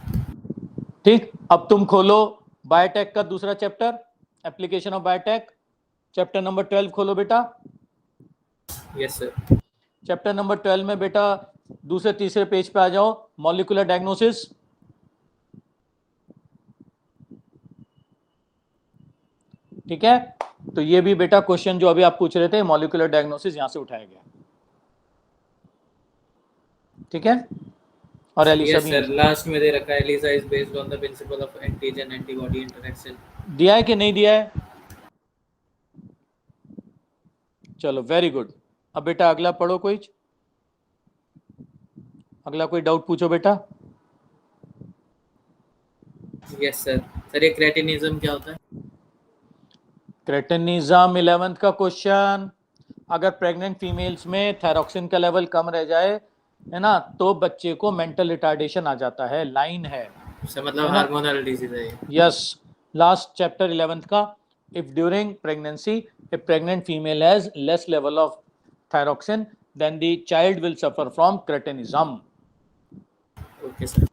ठीक, अब तुम खोलो बायोटेक का दूसरा chapter, application of biotech, chapter number 12 खोलो बेटा। Yes sir. चैप्टर नंबर 12 में बेटा दूसरे तीसरे पेज पे आ जाओ, मॉलिक्यूलर डायग्नोसिस। ठीक है, तो ये भी बेटा क्वेश्चन जो अभी आप पूछ रहे थे मॉलिक्यूलर डायग्नोसिस यहां से उठाया गया। ठीक है, और एलिसा यस भी सर, है। लास्ट में दे रखा है ELISA is based on the principle of antigen antibody interaction. दिया है कि नहीं दिया है? चलो वेरी गुड। अब बेटा अगला पढ़ो, कोई अगला कोई डाउट पूछो बेटा। Yes sir. सर ये क्रेटिनिज्म क्या होता है? क्रेटिनिज्म 11th का क्वेश्चन। अगर प्रेग्नेंट फीमेल्स में थायरॉक्सिन का लेवल कम रह जाए, है ना, तो बच्चे को मेंटल रिटार्डेशन आ जाता है, लाइन है। सर मतलब हार्मोनल डिजीज है ये। यस, लास्ट चैप्टर 11th का। If during pregnancy a pregnant female has less level of thyroxine, then the child will suffer from cretinism. Okay sir.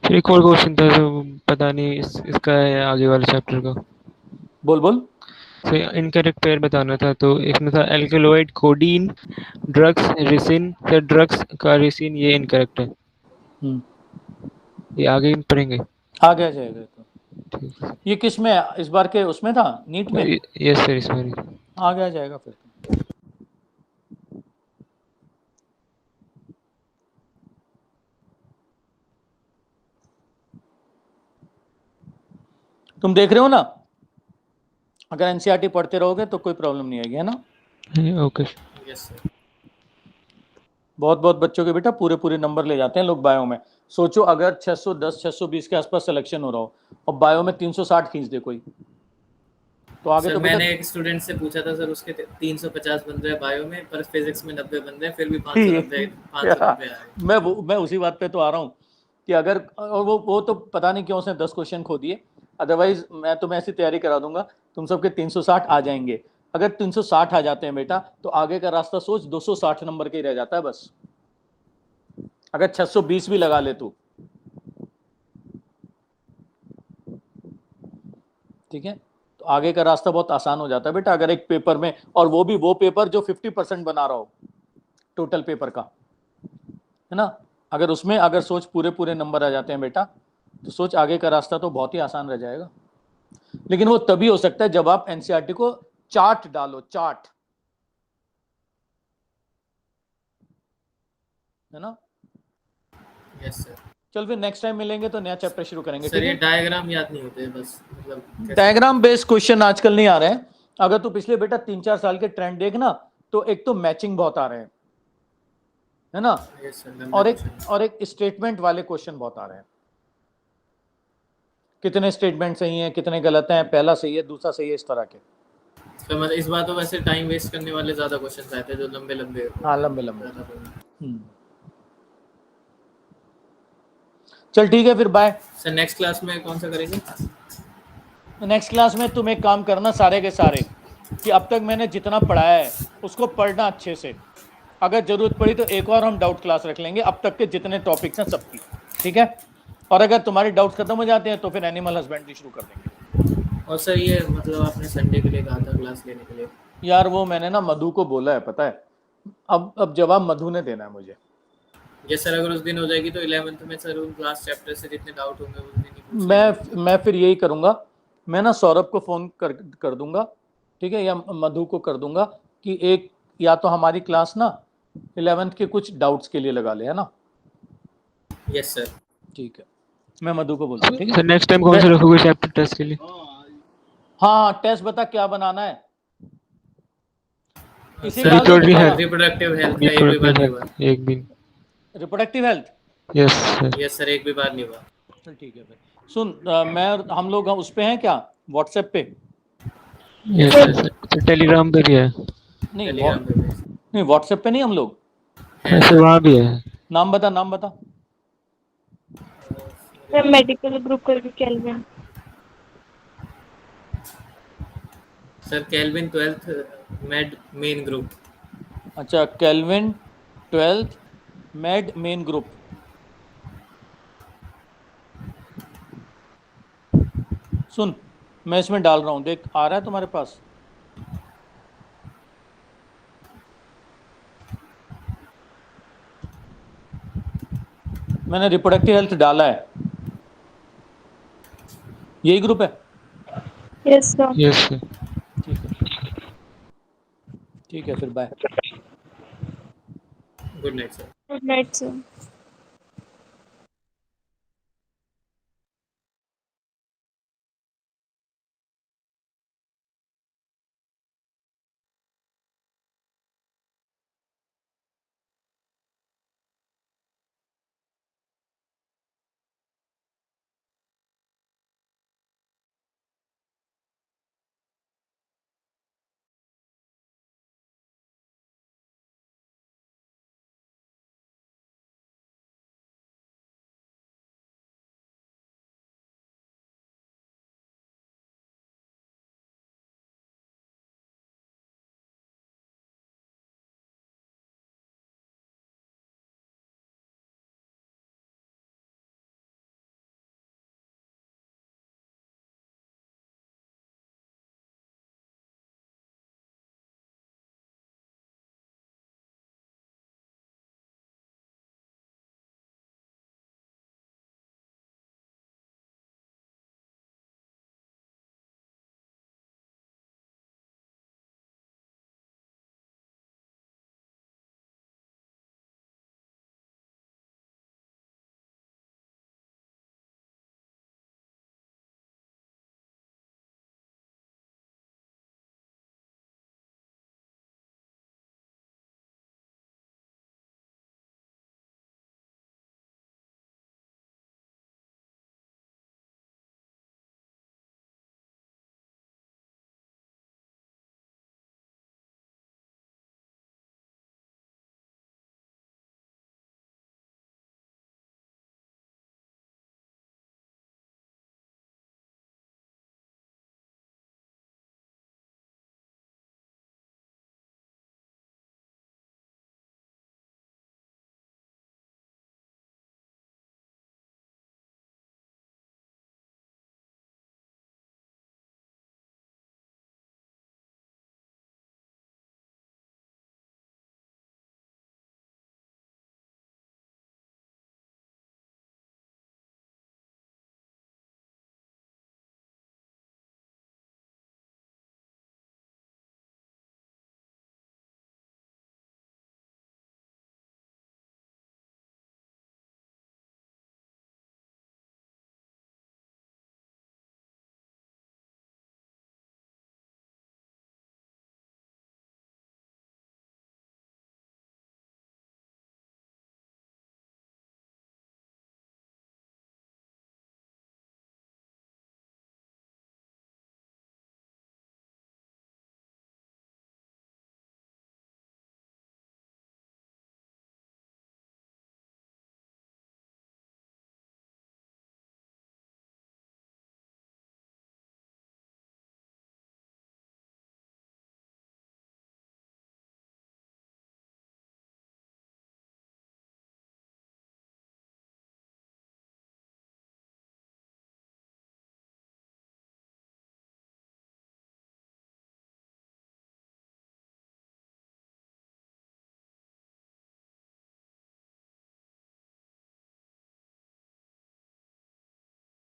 फिर एक और क्वेश्चन था जो पता नहीं इसका है आगे वाले चैप्टर का। बोल बोल। तो इनकरेक्ट पेयर बताना था, तो एक में था एल्केलॉइड कोडीन ड्रग्स रिसिन, फिर ड्रग्स का रिसिन, ये इनकरेक्ट है। ये आगे पढ़ेंगे। आ गया जाएगा तो। ठीक है। ये किस में, इस बार के उसमें था, नीट में? यस सर, इसमें आ गया जाएगा फिर तो। तुम देख रहे हो ना, अगर एनसीईआरटी पढ़ते रहोगे तो कोई प्रॉब्लम नहीं आएगी, है ना? ओके। Yes sir. बहुत बहुत बच्चों के बेटा पूरे पूरे नंबर ले जाते हैं लोग बायो में। सोचो अगर 610 620 के आसपास सिलेक्शन हो रहा हो और बायो में 360 खींच दे कोई, तो आगे सर तो मैंने एक स्टूडेंट से पूछा था सर, उसके 350 बंदे हैं बायो में, पर फिजिक्स में 90 बंदे हैं, फिर भी 590 आए। मैं उसी बात पे तो आ रहा हूँ कि अगर, और वो तो पता नहीं क्यों उसने 10 क्वेश्चन खो दिए, अदरवाइज मैं तुम्हें ऐसी तैयारी करा दूंगा तुम सबके 360 आ जाएंगे। अगर 360 आ जाते हैं बेटा तो आगे का रास्ता सोच 260 नंबर के ही रह जाता है बस। अगर 620 भी लगा ले तू, ठीक है, तो आगे का रास्ता बहुत आसान हो जाता है बेटा। अगर एक पेपर में, और वो भी वो पेपर जो 50% बना रहा हो टोटल पेपर का, है ना, अगर उसमें अगर सोच पूरे पूरे नंबर आ जाते हैं बेटा, तो सोच आगे का रास्ता तो बहुत ही आसान रह जाएगा। लेकिन वो तभी हो सकता है जब आप एनसीईआरटी को चार्ट डालो, चार्ट, है ना? Yes sir. चल फिर नेक्स्ट टाइम मिलेंगे तो नया चैप्टर शुरू करेंगे, सर ठीक ये है? डायग्राम याद नहीं होते बस, मतलब कैसे? डायग्राम बेस्ड क्वेश्चन आजकल नहीं आ रहे हैं। अगर तू पिछले बेटा 3-4 साल के ट्रेंड देखना, तो एक तो मैचिंग बहुत आ रहे हैं, है ना, यस सर। और एक स्टेटमेंट वाले क्वेश्चन बहुत आ रहे हैं। कितने स्टेटमेंट सही हैं, कितने गलत हैं, पहला सही है दूसरा सही है, इस तरह के। सर मतलब इस बार तो वैसे टाइम वेस्ट करने वाले ज्यादा क्वेश्चन आए थे, जो लंबे लंबे। हाँ, लंबे लंबे। चल ठीक है फिर, बाय। सर नेक्स्ट क्लास में कौन सा करेंगे? नेक्स्ट क्लास में तुम एक काम करना सारे के सारे, कि अब तक मैंने जितना पढ़ाया है उसको पढ़ना अच्छे से। अगर जरूरत पड़ी तो एक और हम डाउट क्लास रख लेंगे अब तक के जितने टॉपिक्स हैं सबकी, ठीक है? और अगर तुम्हारे डाउट्स खत्म हो जाते हैं तो फिर एनिमल हस्बेंड्री शुरू कर देंगे। और सर ये मतलब आपने संडे के लिए कहा था क्लास लेने के लिए। यार वो मैंने ना मधु को बोला है, पता है, अब जवाब मधु ने देना है मुझे। यस सर, अगर उस दिन हो जाएगी तो 11th में सर उन क्लास चैप्टर से जितने डाउट होंगे उस दिन ही पूछ लेंगे। मैं फिर यही करूंगा, मैं ना सौरभ को फोन कर दूंगा, ठीक है, या मधु को कर दूंगा कि एक या तो हमारी क्लास ना 11th के कुछ डाउट्स के लिए लगा ले, है ना? Yes sir. ठीक है, मैं मधु को बोलता हूँ, ठीक है? सर नेक्स्ट टाइम कौन सा रखोगे चैप्टर टेस्ट के लिए? हाँ, टेस्ट बता क्या बनाना है। इसी सर डाल दो रिकवरी है, रिप्रोडक्टिव हेल्थ का एक भी बार नहीं हुआ। एक भी। Reproductive health. Yes sir. Yes sir, एक भी बार नहीं हुआ। चल ठीक है फिर। सुन, मैं हम लोग उस पे हैं क्या, व्हाट्सएप पे? यस सर, टेलीग्राम पे भी है। नहीं टेलीग्राम पे भेज। नहीं, व्हाट्सएप पे नहीं हम लोग। सर वहाँ भी है। नाम बता, नाम बता। सर मेडिकल ग्रुप करके Kelvin. Sir Kelvin 12th med main group. अच्छा, Kelvin 12th med main group. सुन, मैं इसमें डाल रहा हूँ, देख आ रहा है तुम्हारे पास? मैंने रिप्रोडक्टिव हेल्थ डाला है, यही ग्रुप है। Yes, sir. Yes, sir. ठीक है फिर bye. Good night, sir. Good night, sir.